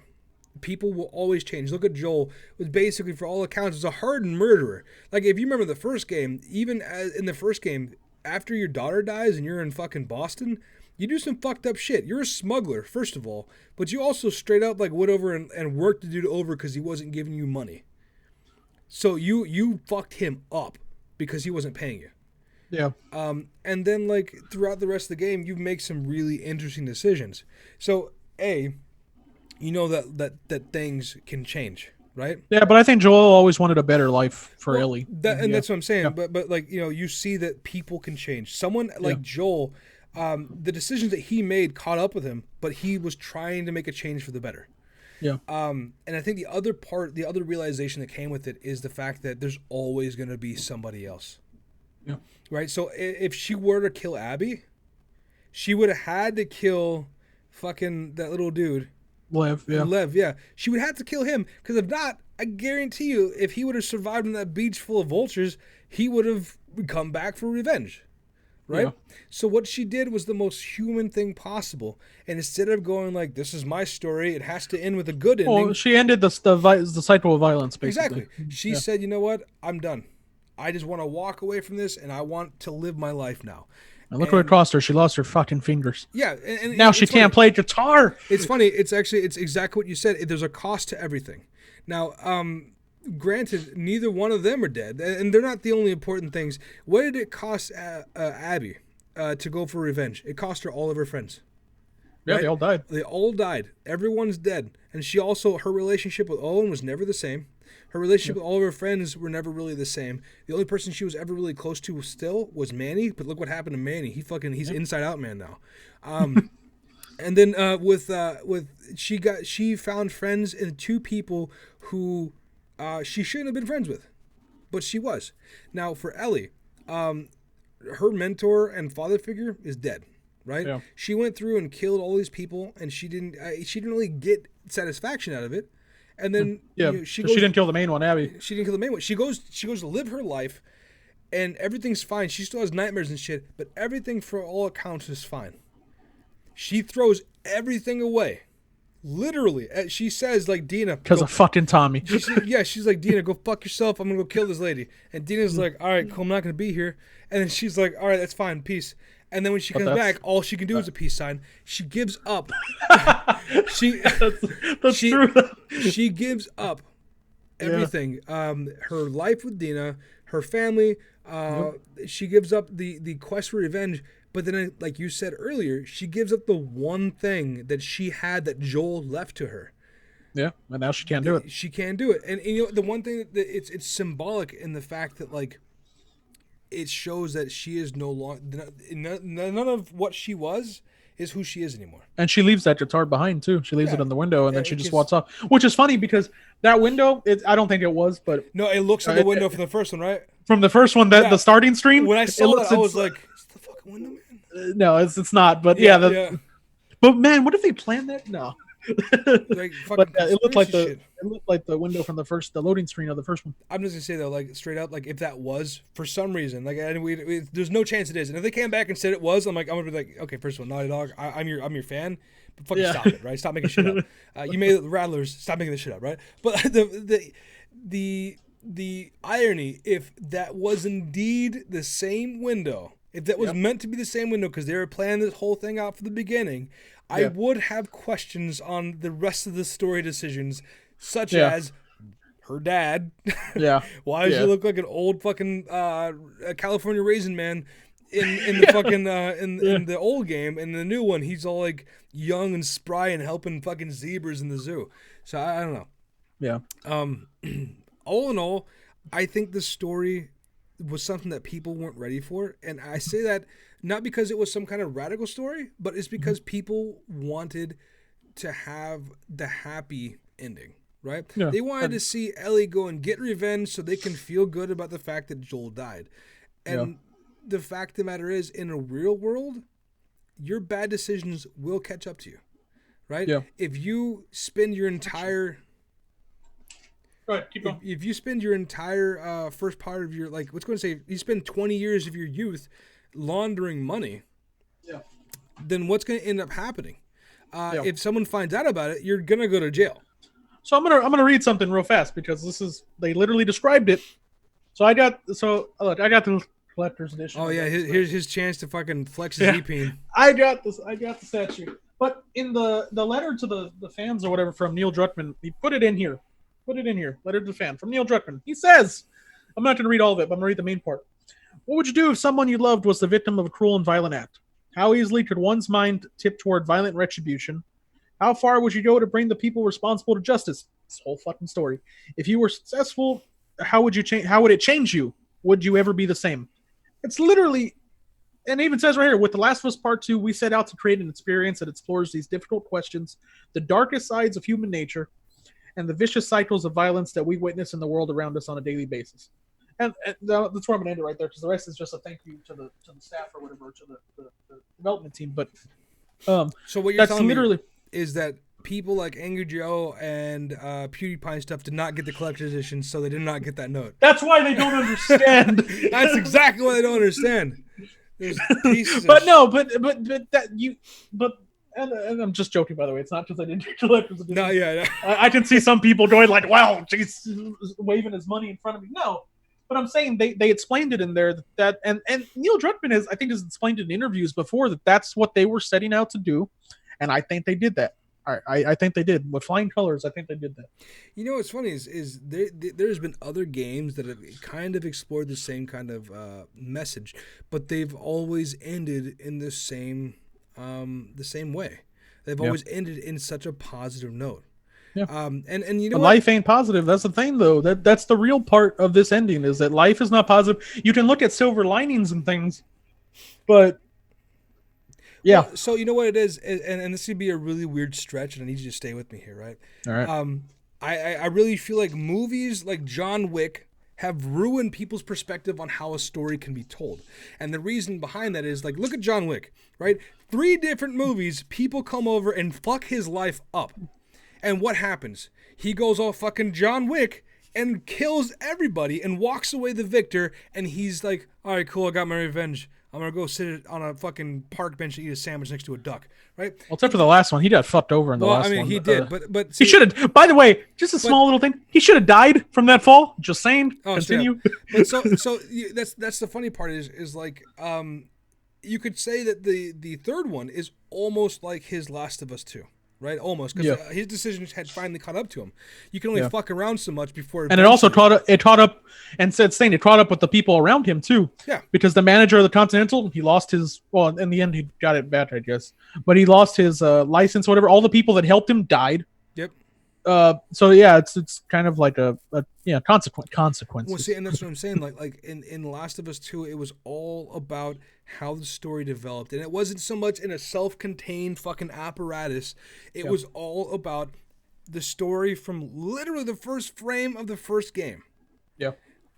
People will always change. Look at Joel, was basically, for all accounts, was a hardened murderer. Like, if you remember the first game, even in the first game, after your daughter dies and you're in fucking Boston, you do some fucked up shit. You're a smuggler, first of all, but you also straight up like went over and worked the dude over because he wasn't giving you money. So you fucked him up because he wasn't paying you. Yeah. And then like throughout the rest of the game, you make some really interesting decisions. So you know that things can change, right? Yeah, but I think Joel always wanted a better life for Ellie. That's what I'm saying. Yeah. But like you see that people can change. Someone like Yeah. Joel, the decisions that he made caught up with him, but he was trying to make a change for the better. Yeah. And I think the other realization that came with it is the fact that there's always going to be somebody else. Yeah. Right. So if she were to kill Abby, she would have had to kill fucking that little dude. Lev, yeah. She would have to kill him because if not, I guarantee you, if he would have survived on that beach full of vultures, he would have come back for revenge. Right? Yeah. So what she did was the most human thing possible. And instead of going like, this is my story, it has to end with a good ending. Well, she ended the cycle of violence, basically. Exactly. She said, you know what? I'm done. I just want to walk away from this and I want to live my life now. And look what it cost her. She lost her fucking fingers. Yeah. And now she can't play guitar. It's funny. It's exactly what you said. There's a cost to everything. Now, granted, neither one of them are dead, and they're not the only important things. What did it cost Abby to go for revenge? It cost her all of her friends. Yeah, right? they all died. They all died. Everyone's dead. And she also, her relationship with Owen was never the same. Her relationship with all of her friends were never really the same. The only person she was ever really close to still was Manny, but look what happened to Manny. He's inside out man now. And then she found friends in two people who she shouldn't have been friends with, but she was. Now for Ellie, her mentor and father figure is dead, right? Yeah. She went through and killed all these people, and she didn't really get satisfaction out of it. And then she didn't kill the main one, Abby. She didn't kill the main one. She goes to live her life, and everything's fine. She still has nightmares and shit, but everything for all accounts is fine. She throws everything away. Literally. She says, like, Dina. Because of fucking Tommy. She's like, Dina, go fuck yourself. I'm going to go kill this lady. And Dina's like, all right, cool, I'm not going to be here. And then she's like, all right, that's fine, peace. And then when she comes back, all she can do is a peace sign. She gives up. That's true. She gives up everything. Her life with Dina, her family. She gives up the quest for revenge. But then, like you said earlier, she gives up the one thing that she had that Joel left to her. Yeah, and now she can't do it. She can't do it. And you know, the one thing that it's symbolic in the fact that, like, it shows that she is no longer, none of what she was is who she is anymore. And she leaves that guitar behind too. She leaves it on the window, and then she just walks off. Which is funny because that window, I don't think it was, but no, it looks like the window from the first one, right? From the first one, the starting screen. When I saw that, I was like, "It's the fucking window, man." No, it's not. But But man, what if they planned that? No. Like, but it looked like the window from the loading screen of the first one. I'm just gonna say though, like straight up, like if that was for some reason, like, and there's no chance it is, and if they came back and said it was, I'm gonna be like, okay, first of all, Naughty Dog, I'm your fan, but fucking stop it, right? Stop making shit up. You made the Rattlers, stop making this shit up, right? But the irony, if that was indeed the same window. If that was meant to be the same window because they were planning this whole thing out from the beginning, I would have questions on the rest of the story decisions, such as her dad. Why does he look like an old fucking California raisin man in the fucking in the old game? And the new one, he's all like young and spry and helping fucking zebras in the zoo. So I don't know. Yeah. All in all, I think the story was something that people weren't ready for, and I say that not because it was some kind of radical story, but it's because people wanted to have the happy ending, right? Yeah. They wanted to see Ellie go and get revenge so they can feel good about the fact that Joel died. And the fact of the matter is, in a real world, your bad decisions will catch up to you, right? Yeah. If you spend your entire... Go ahead, keep going. If you spend your entire first part of your, like, what's going to say, you spend 20 years of your youth laundering money, then what's going to end up happening? If someone finds out about it, you're going to go to jail. So I'm gonna read something real fast because they literally described it. So look, I got the collector's edition. Oh yeah, here's his chance to fucking flex his EP. I got the statue. But in the letter to the fans or whatever from Neil Druckmann, he put it in here. Put it in here. Letter to the fan from Neil Druckmann. He says, I'm not going to read all of it, but I'm going to read the main part. What would you do if someone you loved was the victim of a cruel and violent act? How easily could one's mind tip toward violent retribution? How far would you go to bring the people responsible to justice? This whole fucking story. If you were successful, how would you change? How would it change you? Would you ever be the same? It's literally, and it even says right here, with The Last of Us Part 2, we set out to create an experience that explores these difficult questions, the darkest sides of human nature, and the vicious cycles of violence that we witness in the world around us on a daily basis. And that's where I'm going to end it right there, because the rest is just a thank you to the staff or whatever, to the development team. But so what you're telling me is that people like Angry Joe and PewDiePie and stuff did not get the collector's edition, so they did not get that note. That's why they don't understand. That's exactly why they don't understand. And I'm just joking, by the way. It's not because I didn't get collector's edition. No, yeah. I can see some people going like, "Wow, jeez," waving his money in front of me. No, but I'm saying they explained it in there that and Neil Druckmann has explained it in interviews before that that's what they were setting out to do, and I think they did that. I think they did with flying colors. I think they did that. You know what's funny is there's been other games that have kind of explored the same kind of message, but they've always ended in the same way. They've always ended in such a positive note. Yeah. And you know, life ain't positive. That's the thing, though. That's the real part of this ending is that life is not positive. You can look at silver linings and things, but yeah. Well, so you know what it is, and this would be a really weird stretch, and I need you to stay with me here, right? All right. I really feel like movies like John Wick have ruined people's perspective on how a story can be told. And the reason behind that is, like, look at John Wick, right? 3 different movies, people come over and fuck his life up. And what happens? He goes all fucking John Wick and kills everybody and walks away the victor, and he's like, all right, cool, I got my revenge. I'm going to go sit on a fucking park bench and eat a sandwich next to a duck, right? Well, except for the last one. He got fucked over in the last one. I mean, he did, but see, he should have, by the way, just a small little thing. He should have died from that fall. Just saying. Continue. But so that's the funny part is like, you could say that the third one is almost like his Last of Us 2. Right, almost, because his decisions had finally caught up to him. You can only fuck around so much before. And it also caught up with the people around him too. Yeah, because the manager of the Continental, he lost his. Well, in the end, he got it back, I guess. But he lost his license, or whatever. All the people that helped him died. Yep. So yeah, it's kind of like a consequences. Well, see, and that's what I'm saying. Like in Last of Us 2, it was all about how the story developed, and it wasn't so much in a self-contained fucking apparatus. It was all about the story from literally the first frame of the first game,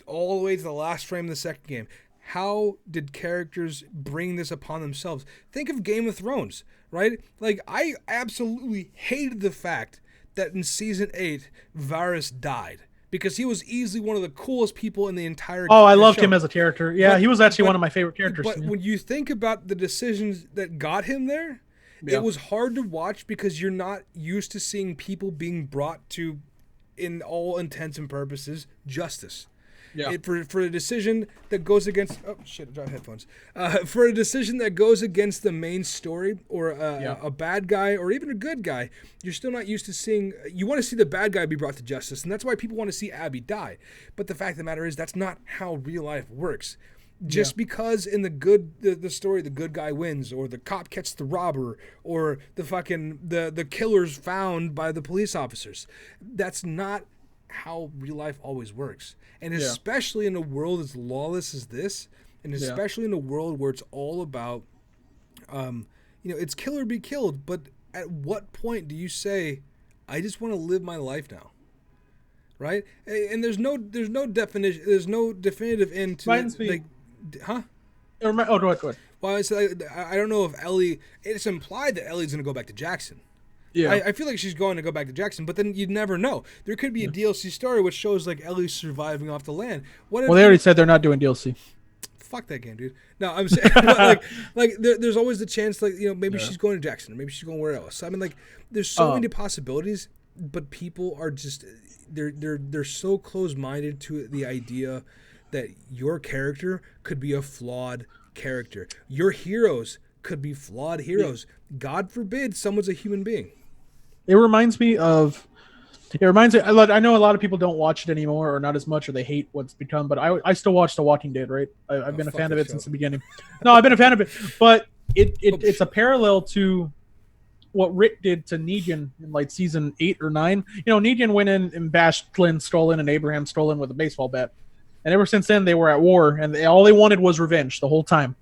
all the way to the last frame of the second game. How did characters bring this upon themselves? Think of Game of Thrones, right? Like, I absolutely hated the fact that in season 8, Varys died. Because he was easily one of the coolest people in the entire I loved him as a character. Yeah, he was actually one of my favorite characters. But when you think about the decisions that got him there, it was hard to watch because you're not used to seeing people being brought to, in all intents and purposes, justice. Yeah. For a decision that goes against I dropped headphones. For a decision that goes against the main story or a bad guy or even a good guy, you're still not used to seeing. You want to see the bad guy be brought to justice, and that's why people want to see Abby die. But the fact of the matter is that's not how real life works. Just because in the story the good guy wins, or the cop catches the robber, or the fucking the killer's found by the police officers, that's not how real life always works. And especially in a world as lawless as this, and especially in a world where it's all about it's kill or be killed, but at what point do you say, I just want to live my life now? Right? And there's no definition, there's no definitive end to it. Like, huh? Go ahead. Well, I don't know if Ellie, it's implied that Ellie's going to go back to Jackson. Yeah, I feel like she's going to go back to Jackson, but then you'd never know. There could be a DLC story which shows like Ellie surviving off the land. They already said they're not doing DLC. Fuck that game, dude. No, I'm saying there's always the chance, like, maybe she's going to Jackson, or maybe she's going where else. I mean, like, there's so many possibilities, but people are just they're so close-minded to the idea that your character could be a flawed character. Your heroes could be flawed heroes. God forbid someone's a human being. It reminds me of It reminds me. I know a lot of people don't watch it anymore, or not as much, or they hate what's become. But I still watch The Walking Dead. Right? I've been a fan of it since the beginning. No, I've been a fan of it, but it's a parallel to what Rick did to Negan in like season 8 or 9. Negan went in and bashed Glenn Stolen and Abraham Stolen with a baseball bat, and ever since then they were at war, and all they wanted was revenge the whole time.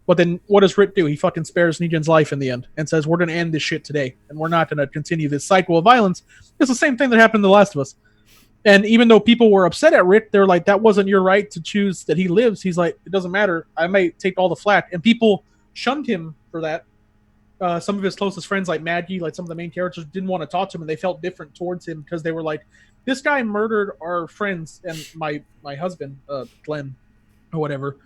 But then what does Rick do? He fucking spares Negan's life in the end and says, we're going to end this shit today, and we're not going to continue this cycle of violence. It's the same thing that happened to The Last of Us. And even though people were upset at Rick, they're like, that wasn't your right to choose that he lives. He's like, it doesn't matter. I might take all the flack. And people shunned him for that. Some of his closest friends, like Maggie, like some of the main characters, didn't want to talk to him, and they felt different towards him because they were like, this guy murdered our friends and my husband, Glenn, or whatever.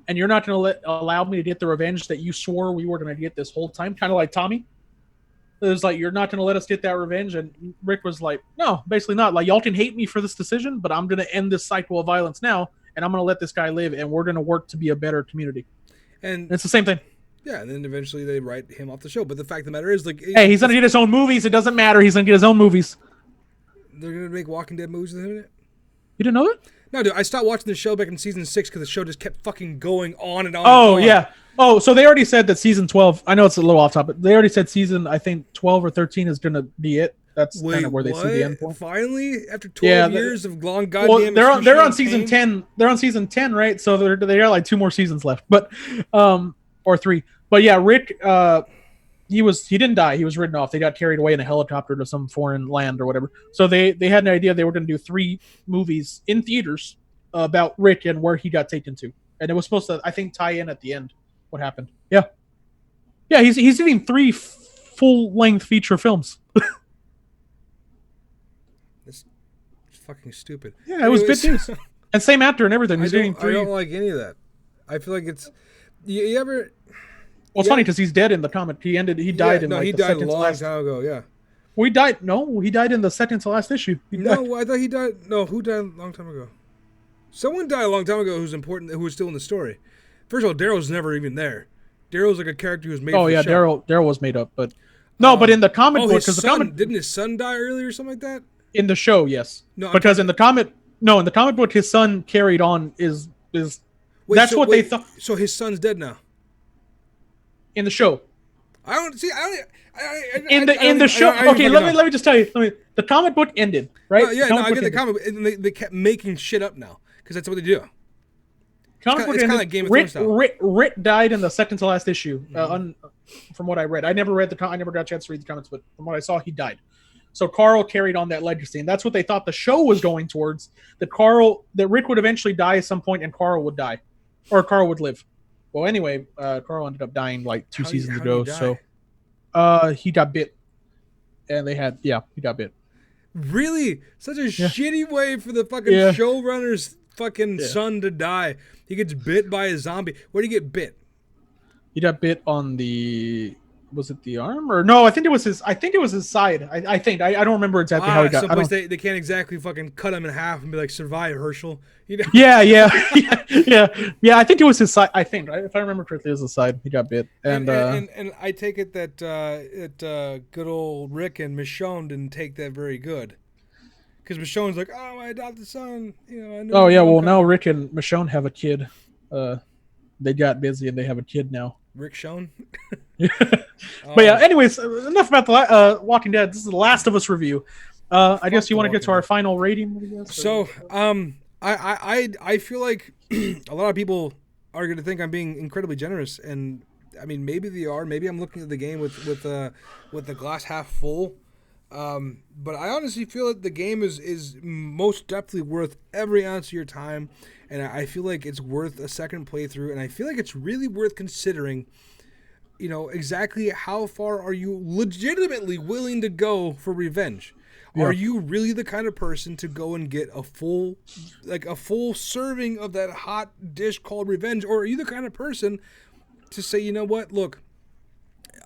And you're not going to allow me to get the revenge that you swore we were going to get this whole time, kind of like Tommy. It was like, you're not going to let us get that revenge. And Rick was like, no, basically not. Like, y'all can hate me for this decision, but I'm going to end this cycle of violence now, and I'm going to let this guy live, and we're going to work to be a better community. And it's the same thing. Yeah, and then eventually they write him off the show. But the fact of the matter is, like, hey, he's going to get his own movies. It doesn't matter. He's going to get his own movies. They're going to make Walking Dead movies with him in it? You didn't know that? No, dude, I stopped watching the show back in season 6 because the show just kept fucking going on and on. Oh, and on. Yeah. Oh, so they already said that season 12, I know it's a little off topic, they already said season, I think, 12 or 13 is going to be it. That's kind of where they see the end point. Finally? After 12 years of long goddamn... Well, they're on season 10. They're on season 10, right? So they got like 2 more seasons left. But, or 3. But yeah, Rick, he didn't die. He was ridden off. They got carried away in a helicopter to some foreign land or whatever. So they had an idea they were going to do 3 movies in theaters about Rick and where he got taken to. And it was supposed to, I think, tie in at the end what happened. Yeah. Yeah, he's doing 3 full-length feature films. It's fucking stupid. Yeah, it was good news. And same actor and everything. He's doing 3. I don't like any of that. I feel like it's... You ever... Well, it's funny because he's dead in the comic. He died in he died a long time ago, yeah. Well, he died in the second to last issue. I thought he died... No, who died a long time ago? Someone died a long time ago who's important, who was still in the story. First of all, Daryl's never even there. Daryl's like a character who was made for the show. Daryl was made up, but... No, but in the comic book... His son, didn't his son die early or something like that? In the show, yes. No, because in the comic book, his son carried on is... Wait, they thought... So his son's dead now? In the show. In the show. Okay, let me just tell you. The comic book ended, right? I get the comic, and they kept making shit up now because that's what they do. It's kind of like Game of Thrones style. Rick died in the second to last issue. From what I read, I never got a chance to read the comments, but from what I saw, he died. So Carl carried on that legacy, and that's what they thought the show was going towards. That Rick would eventually die at some point, and Carl would die, or Carl would live. Well, anyway, Carl ended up dying like 2 seasons ago. So, he got bit, and he got bit. Really? Such a shitty way for the fucking showrunner's fucking son to die. He gets bit by a zombie. Where did he get bit? He got bit on the... Was it the arm or no? I think it was his side. I think I don't remember exactly how he got. Someplace they can't exactly fucking cut him in half and be like, survive, Herschel. You know? Yeah. I think it was his side. I think if I remember correctly, it was his side. He got bit, and I take it that good old Rick and Michonne didn't take that very good, because Michonne's like, oh, my adopted son. I oh yeah, well now Rick and Michonne have a kid. They got busy and they have a kid now. Rick Schoen. But yeah, anyways, enough about the Walking Dead. This is the Last of Us review. I guess you want to get to our final rating. So, I feel like a lot of people are going to think I'm being incredibly generous, and I mean maybe they are. Maybe I'm looking at the game with the glass half full. But I honestly feel that the game is most definitely worth every ounce of your time, and I feel like it's worth a second playthrough, and I feel like it's really worth considering, exactly how far are you legitimately willing to go for revenge? Yeah. Are you really the kind of person to go and get a full serving of that hot dish called revenge, or are you the kind of person to say, you know what, look,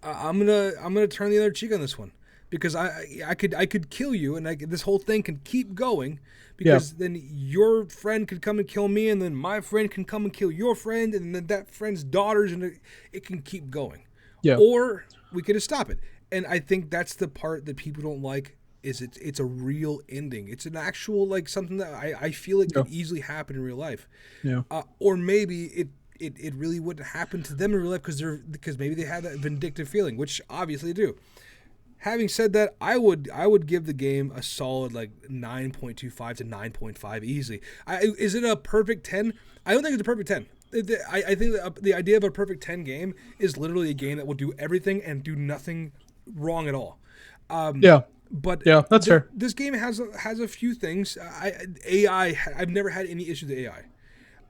I'm gonna turn the other cheek on this one? Because I could kill you, and this whole thing can keep going, because then your friend could come and kill me, and then my friend can come and kill your friend, and then that friend's daughters, and it can keep going. Yeah. Or we could just stop it. And I think that's the part that people don't like is it's a real ending. It's an actual like something that I feel like Yeah. could easily happen in real life. Yeah. Or maybe it really wouldn't happen to them in real life because maybe they have that vindictive feeling, which obviously they do. Having said that, I would give the game a solid like 9.25 to 9.5 easily. Is it a perfect 10? I don't think it's a perfect 10. I think the idea of a perfect 10 game is literally a game that will do everything and do nothing wrong at all. Yeah. But Yeah, that's fair. This game has a few things. I've never had any issue with AI.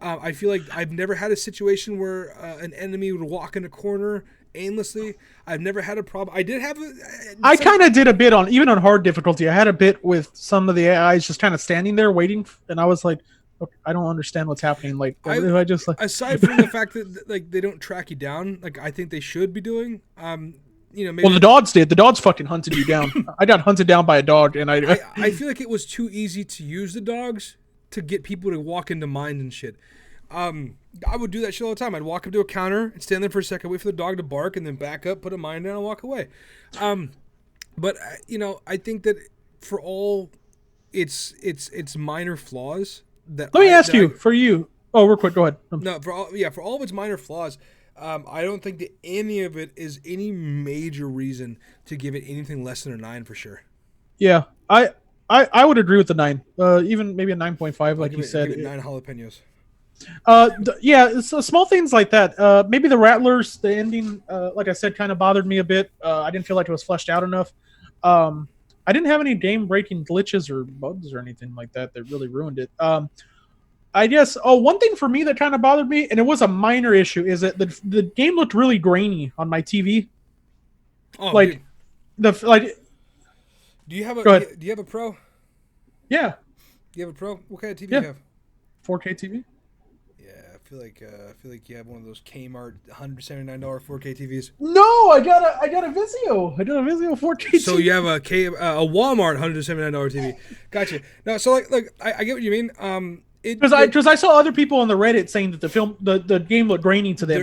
I feel like I've never had a situation where an enemy would walk in a corner aimlessly. I've never had a problem. I did have I kind of did a bit even on hard difficulty. I had a bit with some of the AIs just kind of standing there waiting, and I was like, okay, I don't understand what's happening. Like, I just like aside from the fact that like they don't track you down, like I think they should be doing. Maybe well, the dogs did. The dogs fucking hunted you down. I got hunted down by a dog, and I feel like it was too easy to use the dogs to get people to walk into mines and shit. I would do that shit all the time. I'd walk up to a counter and stand there for a second, wait for the dog to bark, and then back up, put a mine down, and walk away. But I think that for all its minor flaws, that let me ask you for you. Oh, real quick, go ahead. No, for all of its minor flaws, I don't think that any of it is any major reason to give it anything less than a 9 for sure. Yeah, I would agree with the 9. Even maybe a 9.5, like you said. Give it 9 jalapenos. Yeah, so small things like that. Maybe the Rattlers, the ending, like I said, kind of bothered me a bit. I didn't feel like it was fleshed out enough. I didn't have any game-breaking glitches or bugs or anything like that really ruined it. I guess. Oh, one thing for me that kind of bothered me, and it was a minor issue, is that the game looked really grainy on my TV. Oh, like dude. Do you have a Pro? Yeah. Do you have a Pro? What kind of TV do you have? 4K TV. Yeah, I feel like you have one of those Kmart $179 4K TVs. No, I got a Vizio. I got a Vizio 4K. So you have a Walmart $179 TV. Gotcha. No, so like I get what you mean. Because I saw other people on the Reddit saying that the game looked grainy to them,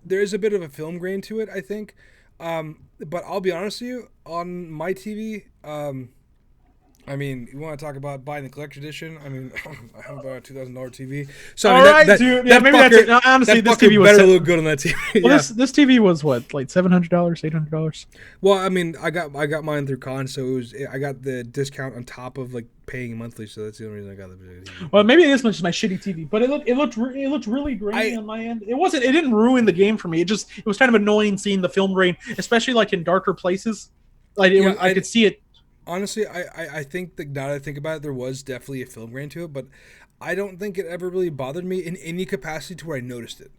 there is a bit of a film grain to it, I think. But I'll be honest with you, on my TV, I mean, you want to talk about buying the collection edition? I mean, I have about a $2,000 TV. So all right, dude. Yeah, maybe that's it. No, honestly, this TV was better look good on that TV. Well, this TV was what, like $700, $800? Well, I mean, I got mine through Con, so I got the discount on top of like paying monthly. So that's the only reason I got the TV. Well, maybe this was just my shitty TV, but it looked really grainy on my end. It didn't ruin the game for me. It was kind of annoying seeing the film grain, especially like in darker places. Like I could see it. Honestly, I think that now that I think about it, there was definitely a film grain to it, but I don't think it ever really bothered me in any capacity to where I noticed it.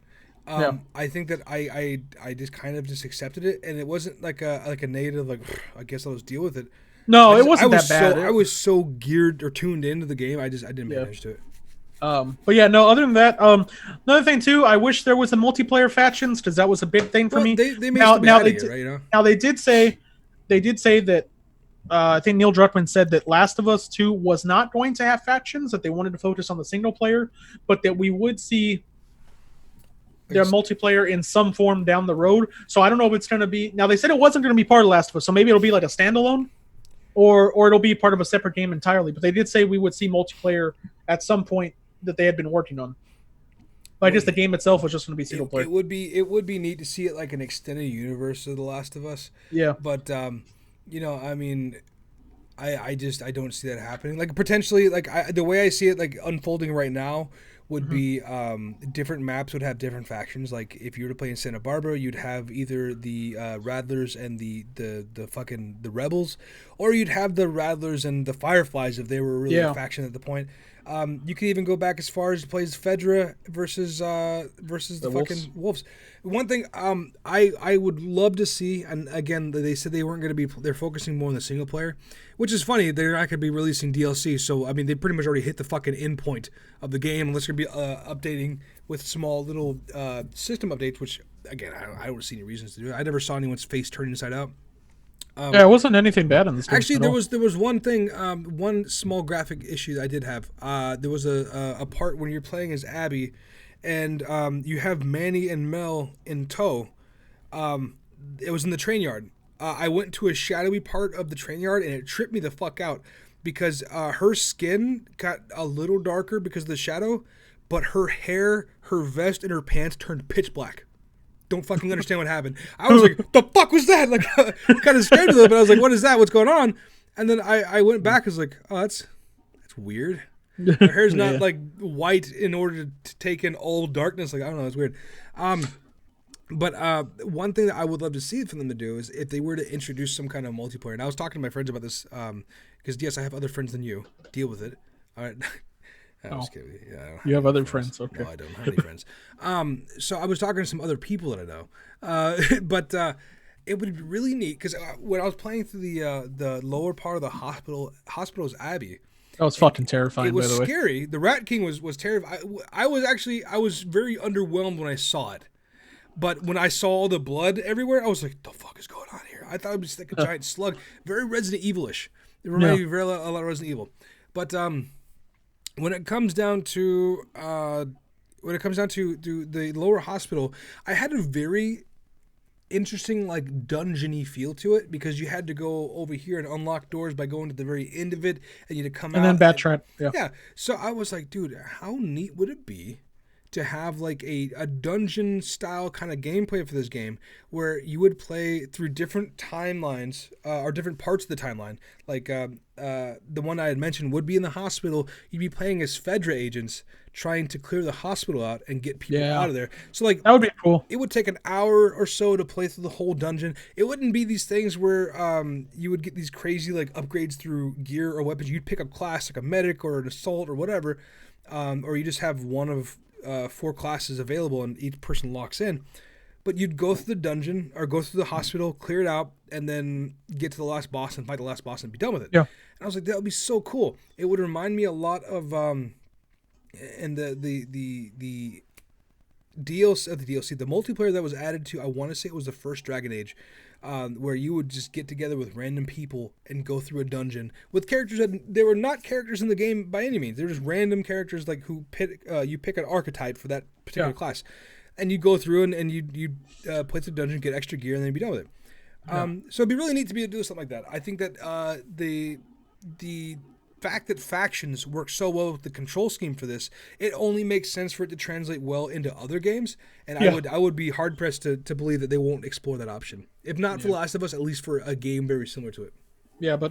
I think that I just kind of just accepted it, and it wasn't like a negative, like, I guess I'll just deal with it. No, it wasn't that bad. I was so geared or tuned into the game, I didn't manage to it. But yeah, no, other than that, another thing too, I wish there was a multiplayer factions, because that was a big thing for me. They may still be adding it, right? You know? Now they did say that I think Neil Druckmann said that Last of Us 2 was not going to have factions, that they wanted to focus on the single player, but that we would see their multiplayer in some form down the road. So I don't know if it's going to be... Now, they said it wasn't going to be part of Last of Us, so maybe it'll be like a standalone, or it'll be part of a separate game entirely. But they did say we would see multiplayer at some point that they had been working on. But I guess the game itself was just going to be single player. It would be neat to see it like an extended universe of The Last of Us. Yeah. But... I mean, I don't see that happening. Like potentially, like the way I see it, like unfolding right now, would be different maps would have different factions. Like if you were to play in Santa Barbara, you'd have either the Rattlers and the Rebels, or you'd have the Rattlers and the Fireflies if they were really a faction at the point. You could even go back as far as to play as Fedra versus the fucking Wolves. One thing I would love to see, and again they said they weren't going to be, they're focusing more on the single player, which is funny. They're not going to be releasing DLC, so I mean they pretty much already hit the fucking end point of the game, unless they're going to be updating with small little system updates, which again I don't see any reasons to do it. I never saw anyone's face turn inside out. It wasn't anything bad in this game. Actually, there was one thing, one small graphic issue that I did have. There was a part when you're playing as Abby, and you have Manny and Mel in tow. It was in the train yard. I went to a shadowy part of the train yard, and it tripped me the fuck out because her skin got a little darker because of the shadow, but her hair, her vest, and her pants turned pitch black. Don't fucking understand what happened. I was like, the fuck was that? Like, kind of scared a little bit. I was like, what is that? What's going on? And then I went back. I was like, oh, that's weird. Her hair's not like white in order to take in all darkness. Like, I don't know. It's weird. But one thing that I would love to see for them to do is if they were to introduce some kind of multiplayer. And I was talking to my friends about this because, yes, I have other friends than you. Deal with it. All right. I was kidding. Yeah, you have other friends. Okay. No, I don't have any friends. So I was talking to some other people that I know. But it would be really neat because when I was playing through the lower part of the hospital's Abbey. That was fucking terrifying. It was by the way. scary. The Rat King was terrifying. I was very underwhelmed when I saw it. But when I saw all the blood everywhere, I was like, the fuck is going on here? I thought it was like a giant slug. Very Resident Evil-ish. It reminded me a lot of Resident Evil. But when it comes down to the lower hospital, I had a very interesting like dungeony feel to it because you had to go over here and unlock doors by going to the very end of it, and you had to come out and then backtrack. Yeah. So I was like, dude, how neat would it be to have like a dungeon style kind of gameplay for this game where you would play through different timelines or different parts of the timeline. Like the one I had mentioned would be in the hospital. You'd be playing as Fedra agents trying to clear the hospital out and get people out of there. So like that would be cool. It would take an hour or so to play through the whole dungeon. It wouldn't be these things where you would get these crazy like upgrades through gear or weapons. You'd pick up class like a medic or an assault or whatever, or you just have one of 4 classes available and each person locks in. But you'd go through the dungeon or go through the hospital, clear it out, and then get to the last boss and fight the last boss and be done with it. Yeah. And I was like, that would be so cool. It would remind me a lot of and the DLC, the multiplayer that was added to, I want to say it was the first Dragon Age, where you would just get together with random people and go through a dungeon with characters that they were not characters in the game by any means. They were just random characters like who you pick an archetype for that particular class, and you go through and you play through the dungeon, get extra gear, and then be done with it. So it'd be really neat to be able to do something like that. I think that the fact that factions work so well with the control scheme for this, it only makes sense for it to translate well into other games. And I would be hard pressed to believe that they won't explore that option. If not for The Last of Us, at least for a game very similar to it. Yeah, but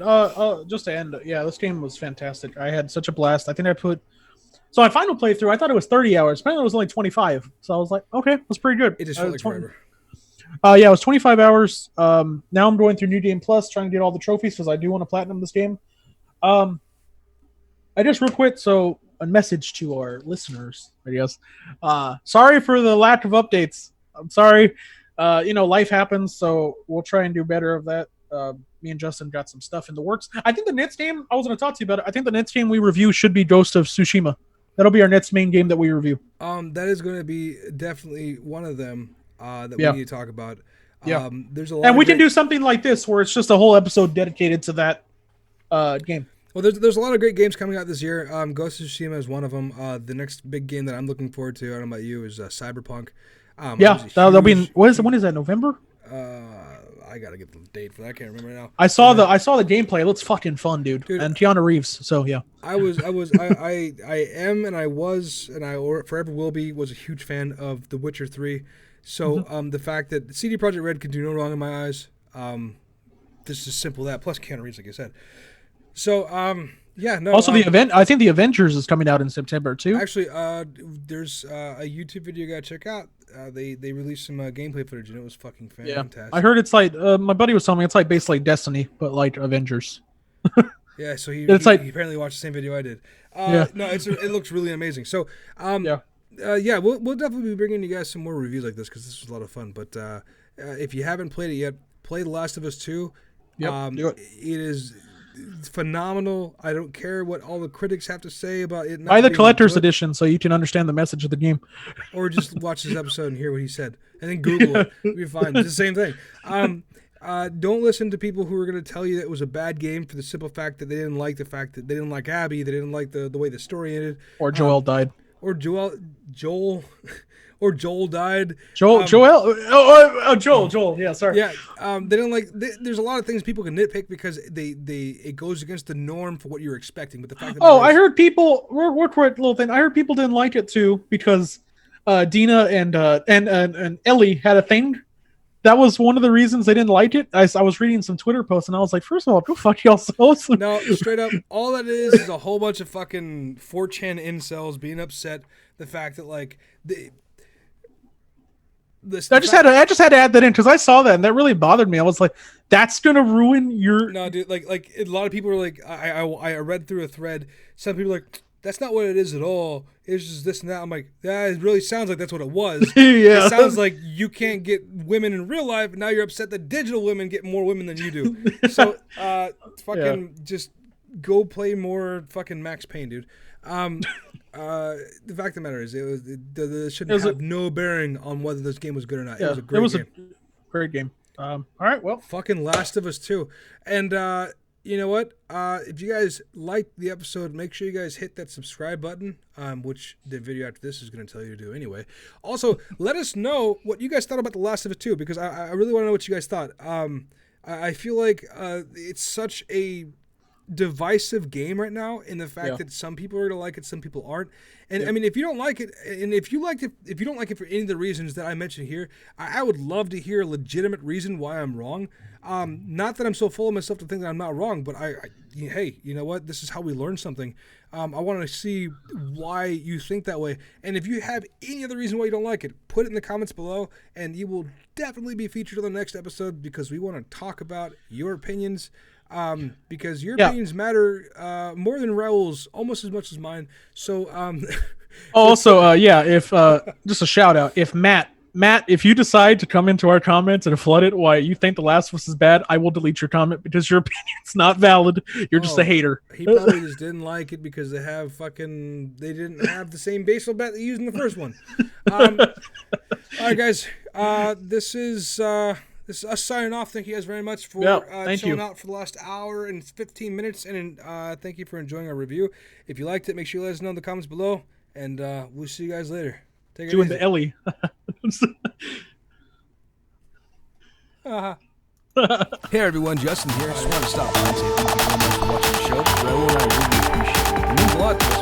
just to end, this game was fantastic. I had such a blast. I think so my final playthrough, I thought it was 30 hours. Apparently it was only 25. So I was like, okay, that's pretty good. It just felt like forever. It was 25 hours. Now I'm going through New Game Plus, trying to get all the trophies because I do want to platinum this game. I just real quick, so a message to our listeners, I guess. Sorry for the lack of updates. I'm sorry. Life happens, so we'll try and do better of that. Me and Justin got some stuff in the works. I think the next game, I was going to talk to you about it. I think the next game we review should be Ghost of Tsushima. That'll be our next main game that we review. That is going to be definitely one of them that we need to talk about. There's a lot, and we can do something like this where it's just a whole episode dedicated to that game. Well, there's a lot of great games coming out this year. Ghost of Tsushima is one of them. The next big game that I'm looking forward to, I don't know about you, is Cyberpunk. That'll be when is that, November? I gotta get the date for that. I can't remember right now. I saw the gameplay. It looks fucking fun, dude. And Keanu Reeves. So yeah. I am and I was and I forever will be was a huge fan of The Witcher 3. So the fact that CD Projekt Red can do no wrong in my eyes, this is simple that. Plus Keanu Reeves, like I said. So, Also, the event. I think the Avengers is coming out in September too. Actually, there's a YouTube video you gotta check out. They released some gameplay footage and it was fucking fantastic. Yeah. I heard it's like my buddy was telling me it's like basically Destiny, but like Avengers. Yeah, so he apparently watched the same video I did. No, it looks really amazing. So, we'll definitely be bringing you guys some more reviews like this because this was a lot of fun. But if you haven't played it yet, play The Last of Us 2. Do it. It is phenomenal. I don't care what all the critics have to say about it. Buy the collector's edition so you can understand the message of the game. Or just watch this episode and hear what he said. And then Google it. You'll be fine. It's the same thing. Don't listen to people who are going to tell you that it was a bad game for the simple fact that they didn't like the fact that they didn't like Abby, they didn't like the way the story ended. Or Joel died. Or Joel or Joel died. Joel. Joel. Yeah, sorry. Yeah, they don't like. There's a lot of things people can nitpick because it goes against the norm for what you're expecting. But the fact that I heard people. Real quick, little thing. I heard people didn't like it too because Dina and Ellie had a thing. That was one of the reasons they didn't like it. I was reading some Twitter posts and I was like, first of all, go fuck yourselves. No, straight up, all that is a whole bunch of fucking 4chan incels being upset. The fact that like I just had to add that in because I saw that and that really bothered me. I was like, that's gonna ruin your. No, dude, like a lot of people are like, I read through a thread. Some people are like, that's not what it is at all. It's just this and that. I'm like, it really sounds like that's what it was. Yeah. It sounds like you can't get women in real life, and now you're upset that digital women get more women than you do. So, just go play more fucking Max Payne, dude. The fact of the matter is, it shouldn't have no bearing on whether this game was good or not. Yeah, it was a great game. All right, well, fucking Last of Us 2. And you know what? If you guys liked the episode, make sure you guys hit that subscribe button, which the video after this is going to tell you to do anyway. Also, let us know what you guys thought about The Last of Us 2, because I really want to know what you guys thought. I feel like it's such a divisive game right now in the fact that some people are going to like it, some people aren't. And I mean, if you don't like it, and if you don't like it for any of the reasons that I mentioned here, I would love to hear a legitimate reason why I'm wrong. Not that I'm so full of myself to think that I'm not wrong, but hey, you know what? This is how we learn something. I want to see why you think that way. And if you have any other reason why you don't like it, put it in the comments below, and you will definitely be featured on the next episode because we want to talk about your opinions. Because your opinions matter more than Raul's, almost as much as mine. So, if just a shout out, if Matt, if you decide to come into our comments and flood it why you think The Last of Us is bad, I will delete your comment because your opinion's not valid. You're just a hater. He probably just didn't like it because they didn't have the same baseball bat they used in the first one. All right, guys, this is us signing off. Thank you guys very much for chilling out for the last hour and 15 minutes. And thank you for enjoying our review. If you liked it, make sure you let us know in the comments below. And we'll see you guys later. Take it Doing easy. the Ellie. Hey everyone, Justin here. I just want to stop by and say thank you very much for watching the show. Raul and I really appreciate it. It means a lot to us.